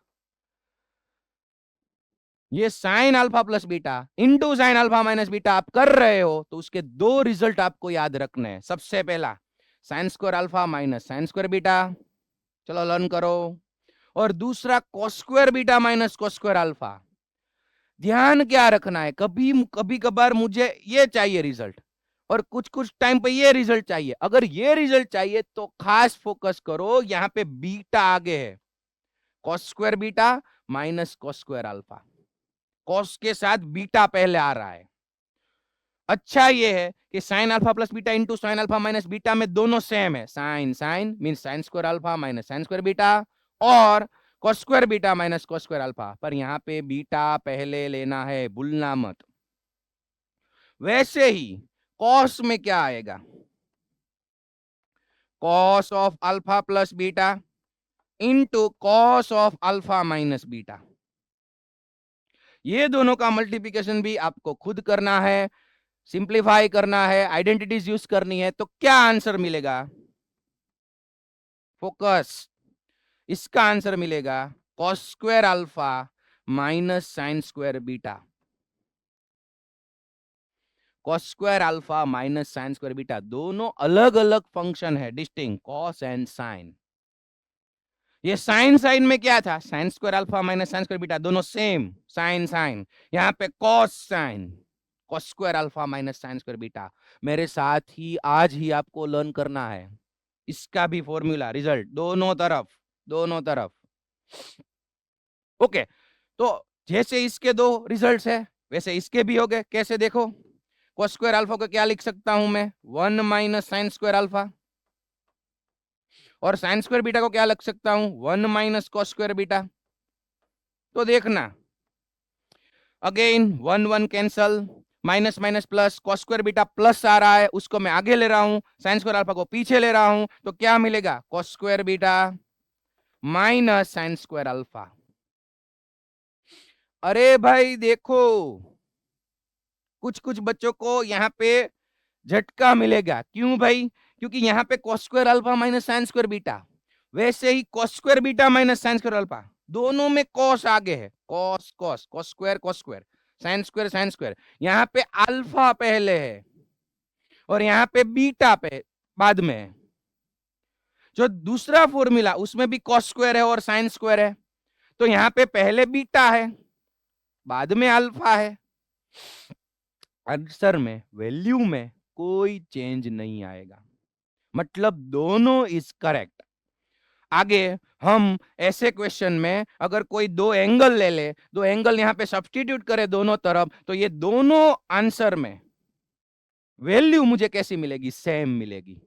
ये sine alpha plus beta into sine alpha minus beta आप कर रहे हो, तो उसके दो रिजल्ट आपको याद रखने हैं। सबसे पहला sign square alpha minus sine square beta, चलो लर्न करो। और दूसरा cos square beta minus cos square alpha. ध्यान क्या रखना है, कभी कभी कभार मुझे ये चाहिए रिजल्ट, और कुछ कुछ टाइम पे ये रिजल्ट चाहिए। अगर ये रिजल्ट चाहिए तो खास फोकस करो, यहां पे बीटा आगे है, cos square beta minus cos square alpha, cos के साथ बीटा पहले आ रहा है। अच्छा ये है कि sine alpha plus beta into sine alpha minus beta में दोनों सेम है, sine sine mean sine square alpha minus sine square beta, और cos square beta minus cos square alpha. पर यहाँ पे बीटा पहले लेना है, भूलना मत। वैसे ही कॉस में क्या आएगा, cos of alpha plus beta into cos of alpha minus beta. ये दोनों का मल्टीप्लिकेशन भी आपको खुद करना है, सिंप्लीफाई करना है, आइडेंटिटीज यूज करनी है। तो क्या आंसर मिलेगा, फोकस, इसका आंसर मिलेगा cos square alpha minus sine square beta. Cos square alpha minus sine square beta दोनों अलग अलग फंक्शन है, डिस्टिंक्ट, कॉस एंड साइन। ये साइन साइन में क्या था, sign square alpha minus sine square beta दोनों सेम, साइन साइन। यहाँ पे cos sine, cos square alpha minus sine square beta. मेरे साथ ही आज ही आपको लर्न करना है इसका भी फॉर्मूला, रिजल्ट दोनों तरफ, दोनों तरफ। ओके, तो जैसे इसके दो रिजल्ट्स है वैसे इसके भी हो गए। कैसे देखो, कॉस स्क्वायर अल्फा को क्या लिख सकता हूं मैं, 1 माइनस साइन स्क्वायर अल्फा, और साइन स्क्वायर बीटा को क्या लिख सकता हूं, 1 माइनस कॉस स्क्वायर बीटा। तो देखना again 1 1 cancel, minus minus plus, cos square beta plus आ रहा है, उसको मैं आगे ले रहा हूं, साइन स्क्वायर अल्फा को पीछे ले रहा हूं, तो क्या मिलेगा, cos square beta minus sine square alpha. अरे भाई देखो, कुछ कुछ बच्चों को यहाँ पे झटका मिलेगा, क्यों भाई, क्योंकि यहाँ पे cos square alpha minus sine square beta, वैसे ही cos square beta minus sine square alpha, दोनों में कॉस आगे है, cos cos cos square sine square. यहाँ पे अल्फा पहले है और यहाँ पे बीटा पे बाद में है। जो दूसरा फॉर्मूला उसमें भी कॉस स्क्वायर है और साइन स्क्वायर है, तो यहाँ पे पहले बीटा है बाद में अल्फा है। आंसर में, वैल्यू में कोई चेंज नहीं आएगा, मतलब दोनों इज करेक्ट। आगे हम ऐसे क्वेश्चन में अगर कोई दो एंगल ले ले, दो एंगल यहां पे सब्स्टिट्यूट करे दोनों तरफ, तो ये दोनों आंसर में वैल्यू मुझे कैसी मिलेगी? सेम मिलेगी।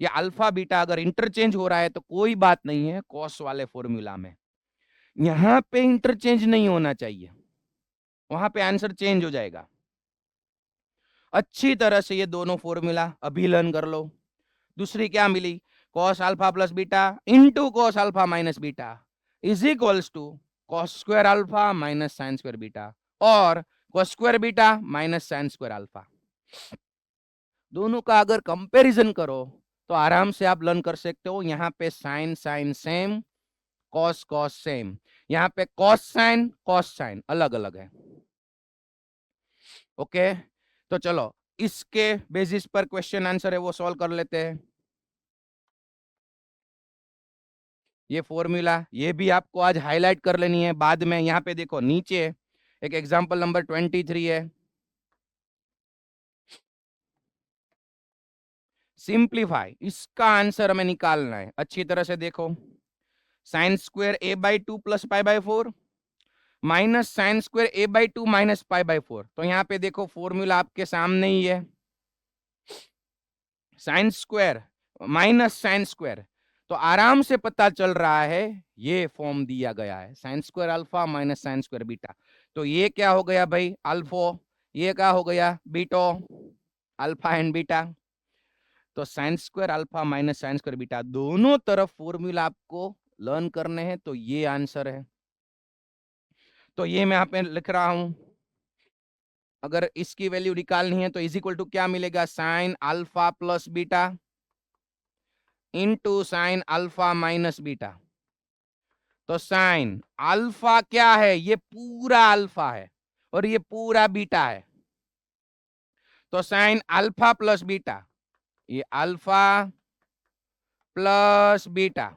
या अल्फा बीटा अगर इंटरचेंज हो रहा है तो कोई बात नहीं है, कॉस वाले फॉर्मूला में यहां पे इंटरचेंज नहीं होना चाहिए, वहां पे आंसर चेंज हो जाएगा। अच्छी तरह से ये दोनों फॉर्मूला अभी लर्न कर लो। दूसरी क्या मिली? Cos alpha plus beta into cos alpha minus beta is equals to cos square alpha minus sine square beta और cos square beta minus sine square alpha. दोनों का अगर कंपैरिजन करो तो आराम से आप लर्न कर सकते हो। यहाँ पे sine sine same, cos cos same, यहाँ पे कॉस साइन अलग अलग है। ओके, तो चलो इसके बेसिस पर क्वेश्चन आंसर है वो सॉल्व कर लेते हैं। ये फॉर्मूला ये भी आपको आज हाईलाइट कर लेनी है, बाद में यहाँ पे देखो नीचे एक एग्जांपल नंबर 23 है। सिंप्लीफाई, इसका आंसर हमें निकालना है। अच्छी तरह से देखो, sine square A by two plus pi by four minus sine square A by to minus pi by four. तो यहाँ पे देखो फॉर्मूला आपके सामने ही है, sine square minus sine square, तो आराम से पता चल रहा है ये फॉर्म दिया गया है, sine square alpha minus sine square beta. तो ये क्या हो गया भाई? अल्फो। ये क्या हो गया? बीटो। Alpha and beta. तो sine square alpha minus sine square beta दोनों तरफ फॉर्मूला आपको लर्न करने हैं, तो ये आंसर है। तो ये मैं यहाँ पे लिख रहा हूं, अगर इसकी वैल्यू निकालनी है तो इज इक्वल टू क्या मिलेगा? Sign alpha plus beta into sine alpha minus beta. तो साइन अल्फा क्या है? ये पूरा अल्फा है और ये पूरा बीटा है। तो साइन अल्फा प्लस बीटा, ये alpha plus beta,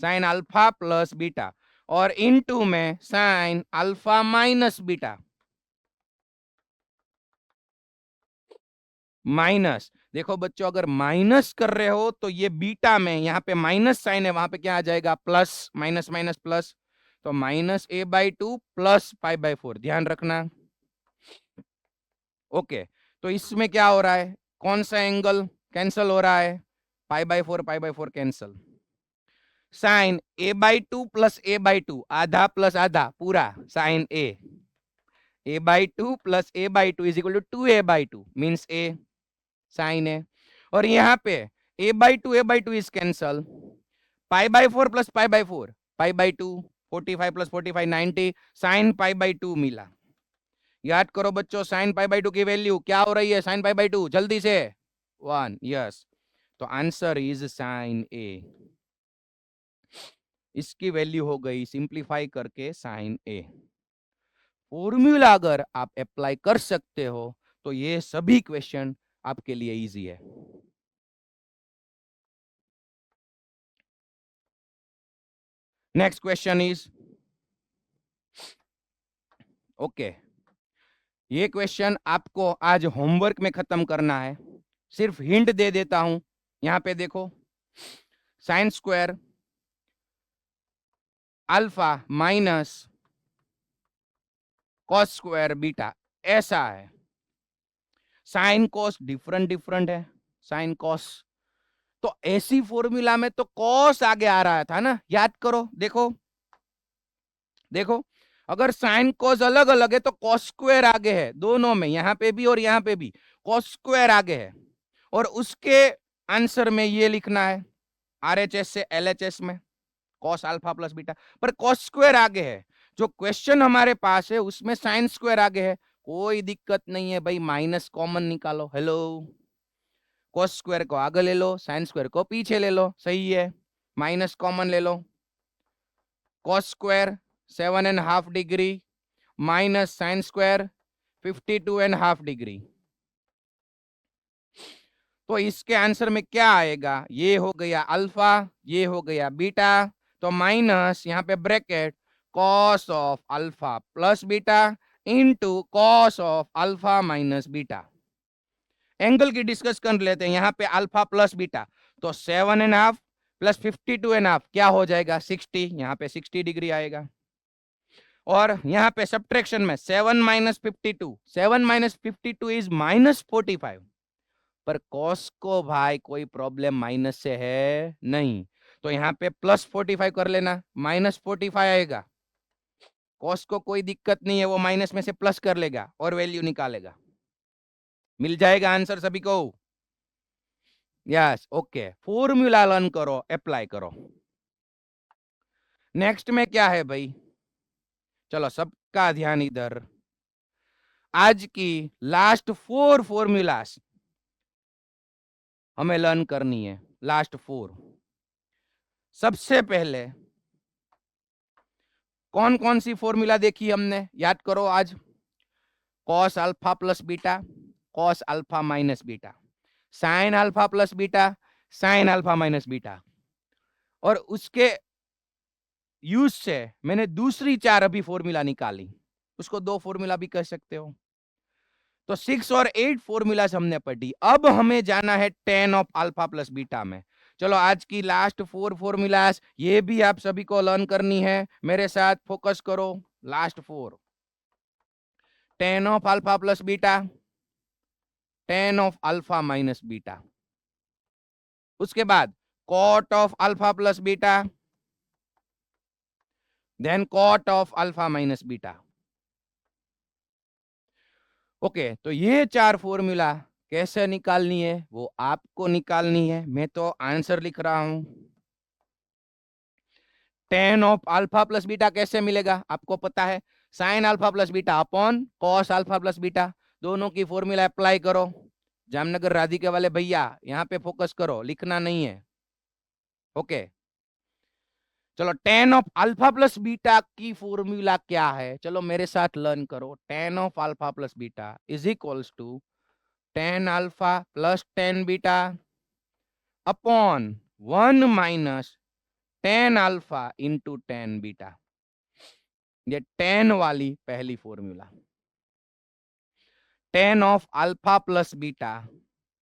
sine alpha plus beta और इनटू में sign alpha minus beta. Minus, देखो बच्चों अगर माइनस कर रहे हो तो ये बीटा में यहाँ पे माइनस साइन है, वहां पे क्या आ जाएगा? Plus, minus minus plus. तो minus a by two plus pi by four, ध्यान रखना। ओके, तो इसमें क्या हो रहा है? कौन सा एंगल कैंसल हो रहा है? Pi by four cancel. Sine a by two plus a by two, आधा प्लस आधा पूरा sine a by two plus a by two is equal to two a by two means a sine a. और यहाँ पे a by two is cancel, pi by four plus pi by four, pi by two 45 plus 45 90, sine pi by two मिला। याद करो बच्चों, sign pi by to की value क्या हो रही है? साइन पाई बाई टू, जल्दी से 1। यस, तो आंसर इज साइन ए। इसकी वैल्यू हो गई सिंप्लीफाई करके साइन ए। फॉर्मूला अगर आप अप्लाई कर सकते हो तो ये सभी क्वेश्चन आपके लिए इजी है। नेक्स्ट क्वेश्चन इज ओके, ये क्वेश्चन आपको आज होमवर्क में खत्म करना है। सिर्फ हिंट दे देता हूं, यहां पे देखो, sign square alpha minus cos square beta ऐसा है। साइन कॉस डिफरेंट डिफरेंट है, साइन कॉस। तो ऐसी फॉर्मूला में तो कॉस आगे आ रहा था ना, याद करो। देखो देखो, अगर साइन कॉस अलग अलग है तो कॉस स्क्वायर आगे है दोनों में, यहां पे भी और यहां पे भी कॉस स्क्वायर आगे है। और उसके आंसर में ये लिखना है आरएचएस से एलएचएस में कॉस अल्फा प्लस बीटा, पर कॉस स्क्वायर आगे है। जो क्वेश्चन हमारे पास है उसमें साइन स्क्वायर आगे है, कोई दिक्कत नहीं है भाई, माइनस कॉमन निकालो। हेलो, कॉस स्क्वायर को आगे ले लो, साइन स्क्वायर को पीछे ले लो, सही है। माइनस कॉमन ले लो, cos square 7.5 degree minus sine square 52.5 degree. तो इसके आंसर में क्या आएगा? ये हो गया अल्फा, ये हो गया बीटा, तो माइनस यहाँ पे bracket cos of alpha plus beta into cos of alpha minus beta. Angle की डिस्कस कर लेते हैं। यहाँ पे अल्फा प्लस बीटा, तो 7.5 प्लस 52.5 क्या हो जाएगा 60, यहाँ पे 60 डिग्री आएगा। और यहाँ पे सब्ट्रैक्शन में 7 माइनस 52, 7 माइनस 52 इज माइनस 45। पर कॉस को भाई कोई प्रॉब्लम माइनस से है नहीं, तो यहाँ पे प्लस 45 कर लेना, माइनस 45 आएगा। कॉस को कोई दिक्कत नहीं है, वो माइनस में से प्लस कर लेगा और वैल्यू निकालेगा। मिल जाएगा आंसर सभी को? Yes, okay. फॉर्मूला लर्न करो, अप्लाई करो। नेक्स्ट में क्या है भाई, चलो सबका ध्यान इधर। आज की लास्ट 4 फॉर्मूलास हमें लर्न करनी है, लास्ट 4। सबसे पहले कौन कौन सी फॉर्मूला देखी हमने, याद करो आज। Cos alpha plus beta, cos alpha minus beta, sine alpha plus beta, sine alpha minus beta. और उसके यूज से मैंने दूसरी 4 अभी फॉर्मूला निकाली, उसको 2 फॉर्मूला भी कह सकते हो। तो 6 और 8 फॉर्मूलाज हमने पढ़ी। अब हमें जाना है tan of alpha plus beta में। चलो आज की लास्ट 4 फॉर्मूलाज ये भी आप सभी को लर्न करनी है, मेरे साथ फोकस करो। Last 4, tan of alpha plus beta, tan of alpha minus beta, उसके बाद cot of alpha plus beta, then cot of alpha minus beta. Okay, तो ये 4 फॉर्मूला कैसे निकालनी है वो आपको निकालनी है, मैं तो आंसर लिख रहा हूं। tan of alpha plus beta कैसे मिलेगा आपको पता है, sine alpha plus beta upon cos alpha plus beta. दोनों की फॉर्मूला अप्लाई करो। जामनगर राधिके वाले भैया यहाँ पे फोकस करो, लिखना नहीं है। ओके, चलो tan of alpha plus beta की फॉर्मूला क्या है, चलो मेरे साथ लर्न करो। tan of alpha plus beta is equals to tan alpha plus tan beta upon 1 minus tan alpha into tan beta. ये tan वाली पहली formula. tan of alpha plus beta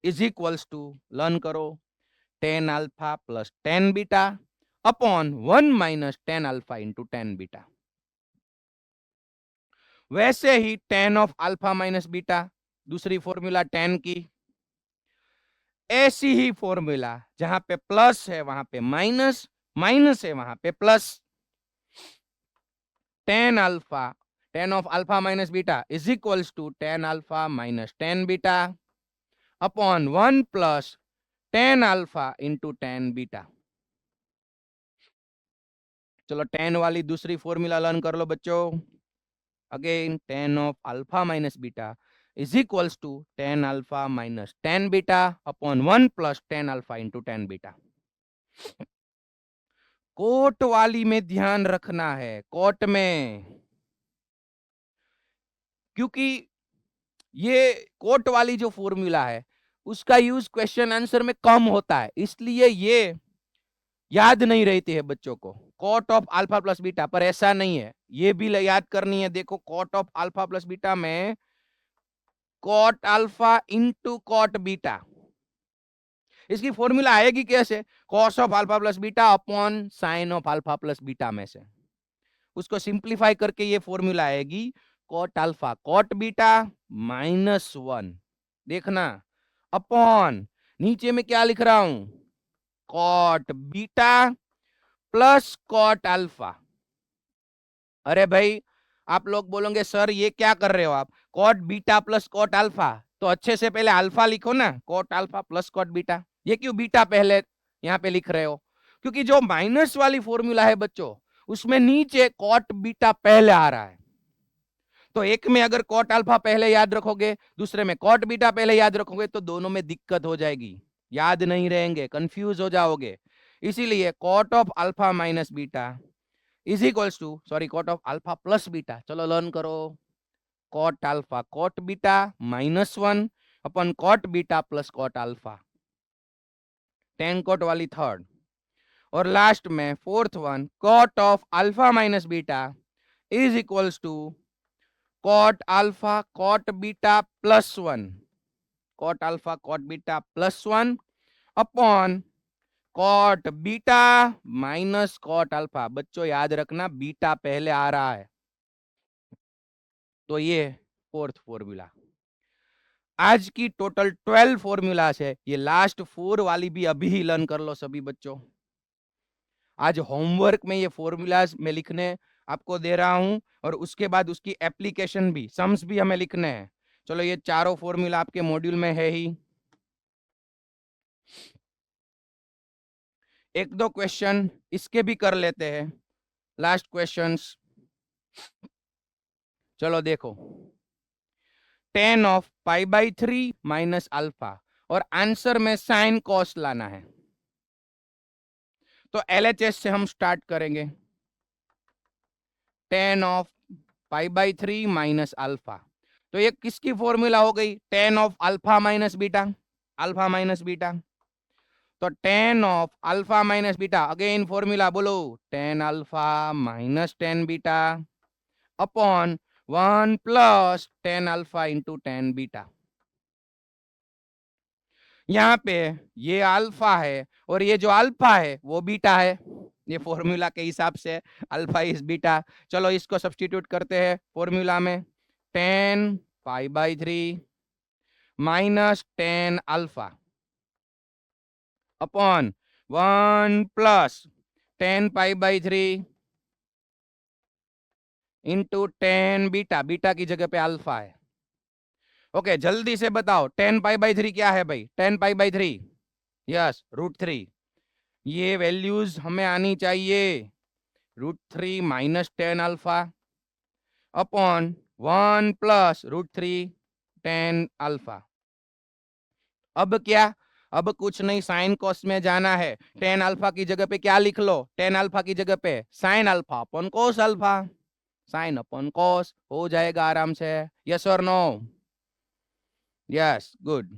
is equals to, learn करो, tan alpha plus tan beta upon 1 minus tan alpha into tan beta. वैसे ही tan of alpha minus beta, दूसरी formula tan की, ऐसी ही formula जहां पे प्लस है वहां पे माइनस, माइनस है वहां पे plus. tan alpha, tan of alpha minus beta is equals to tan alpha minus tan beta upon 1 plus tan alpha into tan beta. चलो tan वाली दूसरी फॉर्मूला लर्न कर लो बच्चों। Again tan of alpha minus beta is equals to tan alpha minus tan beta upon 1 plus tan alpha into tan beta. Cot वाली में ध्यान रखना है, कोट में, क्योंकि ये कोट वाली जो फॉर्मूला है उसका यूज क्वेश्चन आंसर में कम होता है, इसलिए ये याद नहीं रहती है बच्चों को। Cot of alpha plus beta, पर ऐसा नहीं है, ये भी याद करनी है। देखो cot of alpha plus beta में cot alpha into cot beta, इसकी फॉर्मूला आएगी कैसे, cos of alpha plus beta upon sine of alpha plus beta में से उसको सिंप्लीफाई करके ये फॉर्मूला आएगी कॉट अल्फा कॉट बीटा -1, देखना, अपॉन नीचे में क्या लिख रहा हूं, cot beta plus cot alpha. अरे भाई आप लोग बोलोगे सर ये क्या कर रहे हो आप, cot beta plus cot alpha, तो अच्छे से पहले अल्फा लिखो ना, cot alpha plus cot beta. ये क्यों बीटा पहले यहाँ पे लिख रहे हो, क्योंकि जो माइनस वाली फॉर्मूला है बच्चों उसमें नीचे कॉट बीटा पहले आ रहा है। तो एक में अगर कॉट अल्फा पहले याद रखोगे, दूसरे में कॉट बीटा पहले याद रखोगे, तो दोनों में दिक्कत हो जाएगी, याद नहीं रहेंगे, कंफ्यूज हो जाओगे। इसीलिए cot of alpha minus beta is equals to, sorry, cot of alpha plus beta, चलो लर्न करो, cot alpha cot beta -1 upon cot beta plus cot alpha, tan cot वाली थर्ड, और लास्ट में fourth one, cot of alpha minus beta is equals to cot alpha cot beta +1, cot alpha cot beta +1 upon cot beta minus cot alpha. बच्चों याद रखना beta पहले आ रहा है, तो ये फोर्थ फॉर्मूला। आज की टोटल 12 फॉर्मूला है, ये लास्ट 4 वाली भी अभी ही लर्न कर लो सभी बच्चों। आज होमवर्क में ये फॉर्मूलाज में लिखने आपको दे रहा हूं, और उसके बाद उसकी एप्लीकेशन भी, सम्स भी हमें लिखने हैं। चलो ये चारों फॉर्मूला आपके मॉड्यूल में है ही। एक दो क्वेश्चन इसके भी कर लेते हैं, लास्ट क्वेश्चंस। चलो देखो, tan of pi by 3 minus alpha, और आंसर में साइन कॉस लाना है। तो LHS से हम स्टार्ट करेंगे। tan of pi by 3 minus alpha, तो ये किसकी फॉर्मूला हो गई? tan of alpha minus beta, alpha minus beta. तो tan of alpha minus beta, again formula बोलो, tan alpha minus tan beta upon 1 plus tan alpha into tan beta. यहाँ पे ये अल्फा है और ये जो अल्फा है वो बीटा है, ये फॉर्मूला के हिसाब से अल्फा इज बीटा। चलो इसको सब्स्टिट्यूट करते हैं फॉर्मूला में, tan pi by 3 minus tan alpha upon 1 plus tan pi by 3 into tan beta, beta की जगह पे अल्फा है। ओके जल्दी से बताओ tan पाई बाई 3 क्या है भाई? tan pi by 3 yes √3। ये वैल्यूज हमें आनी चाहिए, √3 minus tan alpha upon 1 plus √3 tan alpha. अब क्या? अब कुछ नहीं, साइन कॉस में जाना है। tan अल्फा की जगह पे क्या लिख लो? tan अल्फा की जगह पे sine alpha upon cos alpha, sine upon cos हो जाएगा आराम से। यस और नो? Yes good.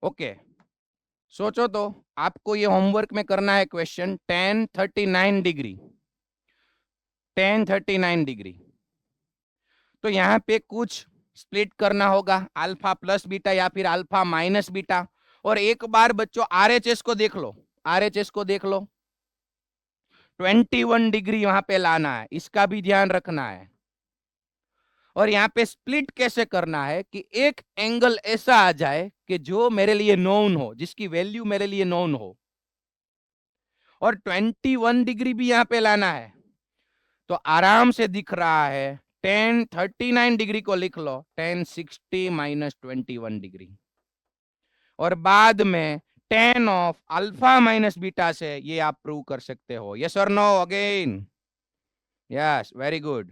ओके सोचो तो, आपको ये होमवर्क में करना है question tan 39 degree, tan 39 degree. तो यहाँ पे कुछ स्प्लिट करना होगा, अल्फा प्लस बीटा या फिर अल्फा माइनस बीटा। और एक बार बच्चों RHS को देख लो, RHS को देख लो, 21 डिग्री वहां पे लाना है, इसका भी ध्यान रखना है। और यहाँ पे स्प्लिट कैसे करना है कि एक एंगल ऐसा आ जाए कि जो मेरे लिए नोन हो, जिसकी वैल्यू मेरे लिए नोन हो, और 21 डिग्री भी यहाँ पे लाना है। तो आराम से दिख रहा है, tan 39 डिग्री को लिख लो tan 60 माइनस 21 डिग्री, और बाद में tan of alpha minus beta से ये आप प्रूव कर सकते हो। यस और no again? Yes very good.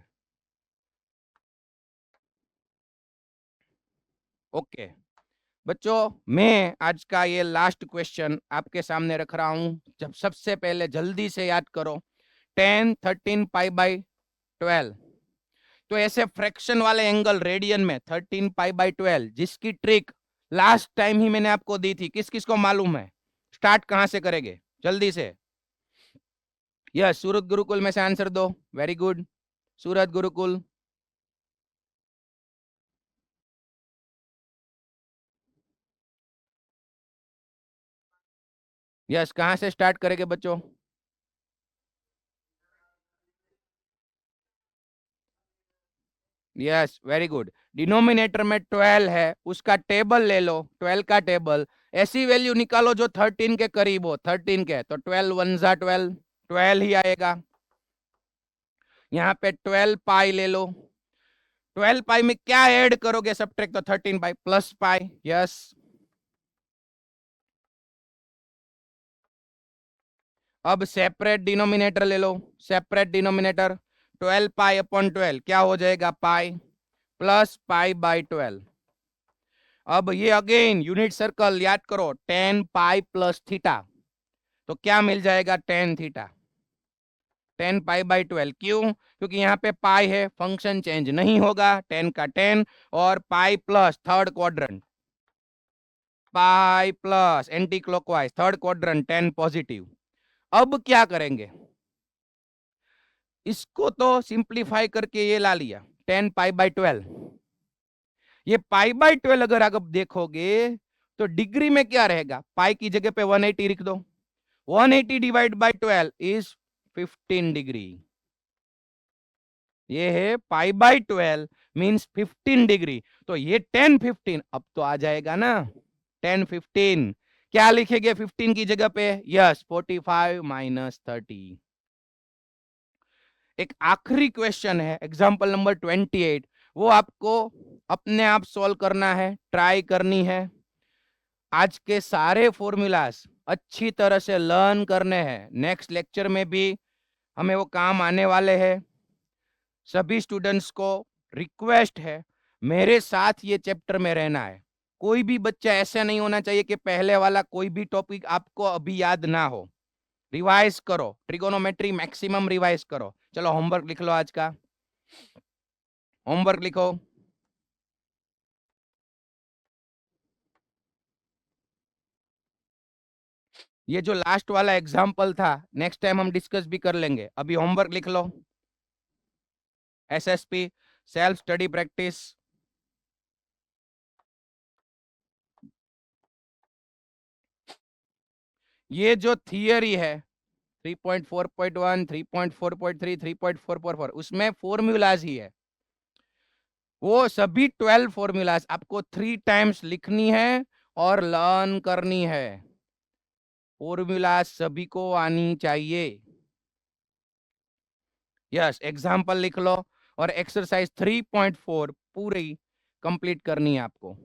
Okay बच्चों, मैं आज का ये लास्ट क्वेश्चन आपके सामने रख रहा हूं। जब सबसे पहले जल्दी से याद करो, tan 13 पाई बाई 12, तो ऐसे फ्रैक्शन वाले एंगल रेडियन में 13 पाई बाई 12, जिसकी ट्रिक लास्ट टाइम ही मैंने आपको दी थी, किस किस को मालूम है? स्टार्ट कहां से करेंगे जल्दी से? यस सूरत गुरुकुल में से आंसर दो, वेरी गुड सूरत गुरुकुल। यस कहां से स्टार्ट करेंगे बच्चों? Yes very good. डिनोमिनेटर में 12 है, उसका टेबल ले लो, 12 का टेबल, ऐसी वैल्यू निकालो जो 13 के करीब हो, 13 के, तो 12 1 जा 12, 12 ही आएगा। यहाँ पे 12 पाई ले लो, 12 पाई में क्या ऐड करोगे सब्ट्रैक्ट? तो 13 पाई प्लस पाई। यस अब सेपरेट डिनोमिनेटर ले लो, सेपरेट डिनोमिनेटर 12 पाई अपॉन 12 क्या हो जाएगा? Pi plus pi by 12। अब ये अगेन यूनिट सर्कल याद करो, tan पाई प्लस थीटा, तो क्या मिल जाएगा? tan theta, tan pi by 12। क्यों? क्योंकि यहाँ पे पाई है, फंक्शन चेंज नहीं होगा, tan का tan, और pi plus third quadrant, pi plus anti clockwise third quadrant tan positive. अब क्या करेंगे? इसको तो सिंप्लीफाई करके ये ला लिया tan पाई बाई 12। ये पाई बाई 12 अगर आप देखोगे तो डिग्री में क्या रहेगा, पाई की जगह पे 180 लिख दो, 180 डिवाइड बाय 12 इज 15 डिग्री। ये है पाई बाय 12 मींस 15 डिग्री। तो ये 10 15 अब तो आ जाएगा ना, 10 15 क्या लिखेंगे 15 की जगह पे, यस 45 माइनस 30। एक आखिरी क्वेश्चन है एग्जांपल नंबर 28, वो आपको अपने आप सॉल्व करना है, ट्राई करनी है। आज के सारे फॉर्मूलास अच्छी तरह से लर्न करने हैं, नेक्स्ट लेक्चर में भी हमें वो काम आने वाले हैं। सभी स्टूडेंट्स को रिक्वेस्ट है मेरे साथ ये चैप्टर में रहना है। कोई भी बच्चा ऐसा नहीं होना चाहिए कि पहले वाला कोई भी टॉपिक आपको अभी याद ना हो। रिवाइज करो, ट्रिगोनोमेट्री मैक्सिमम रिवाइज करो। चलो होमवर्क लिख लो, आज का होमवर्क लिखो। ये जो लास्ट वाला एग्जाम्पल था नेक्स्ट टाइम हम डिस्कस भी कर लेंगे, अभी होमवर्क लिख लो। SSP self study practice. ये जो थियरी है 3.4.1 3.4.3 3.4.4 उसमें फॉर्मूलाज ही है, वो सभी 12 फॉर्मूलाज आपको 3 टाइम्स लिखनी है और लर्न करनी है। फॉर्मूलाज सभी को आनी चाहिए। यस एग्जाम्पल लिख लो और एक्सरसाइज 3.4 पूरी कंप्लीट करनी है आपको।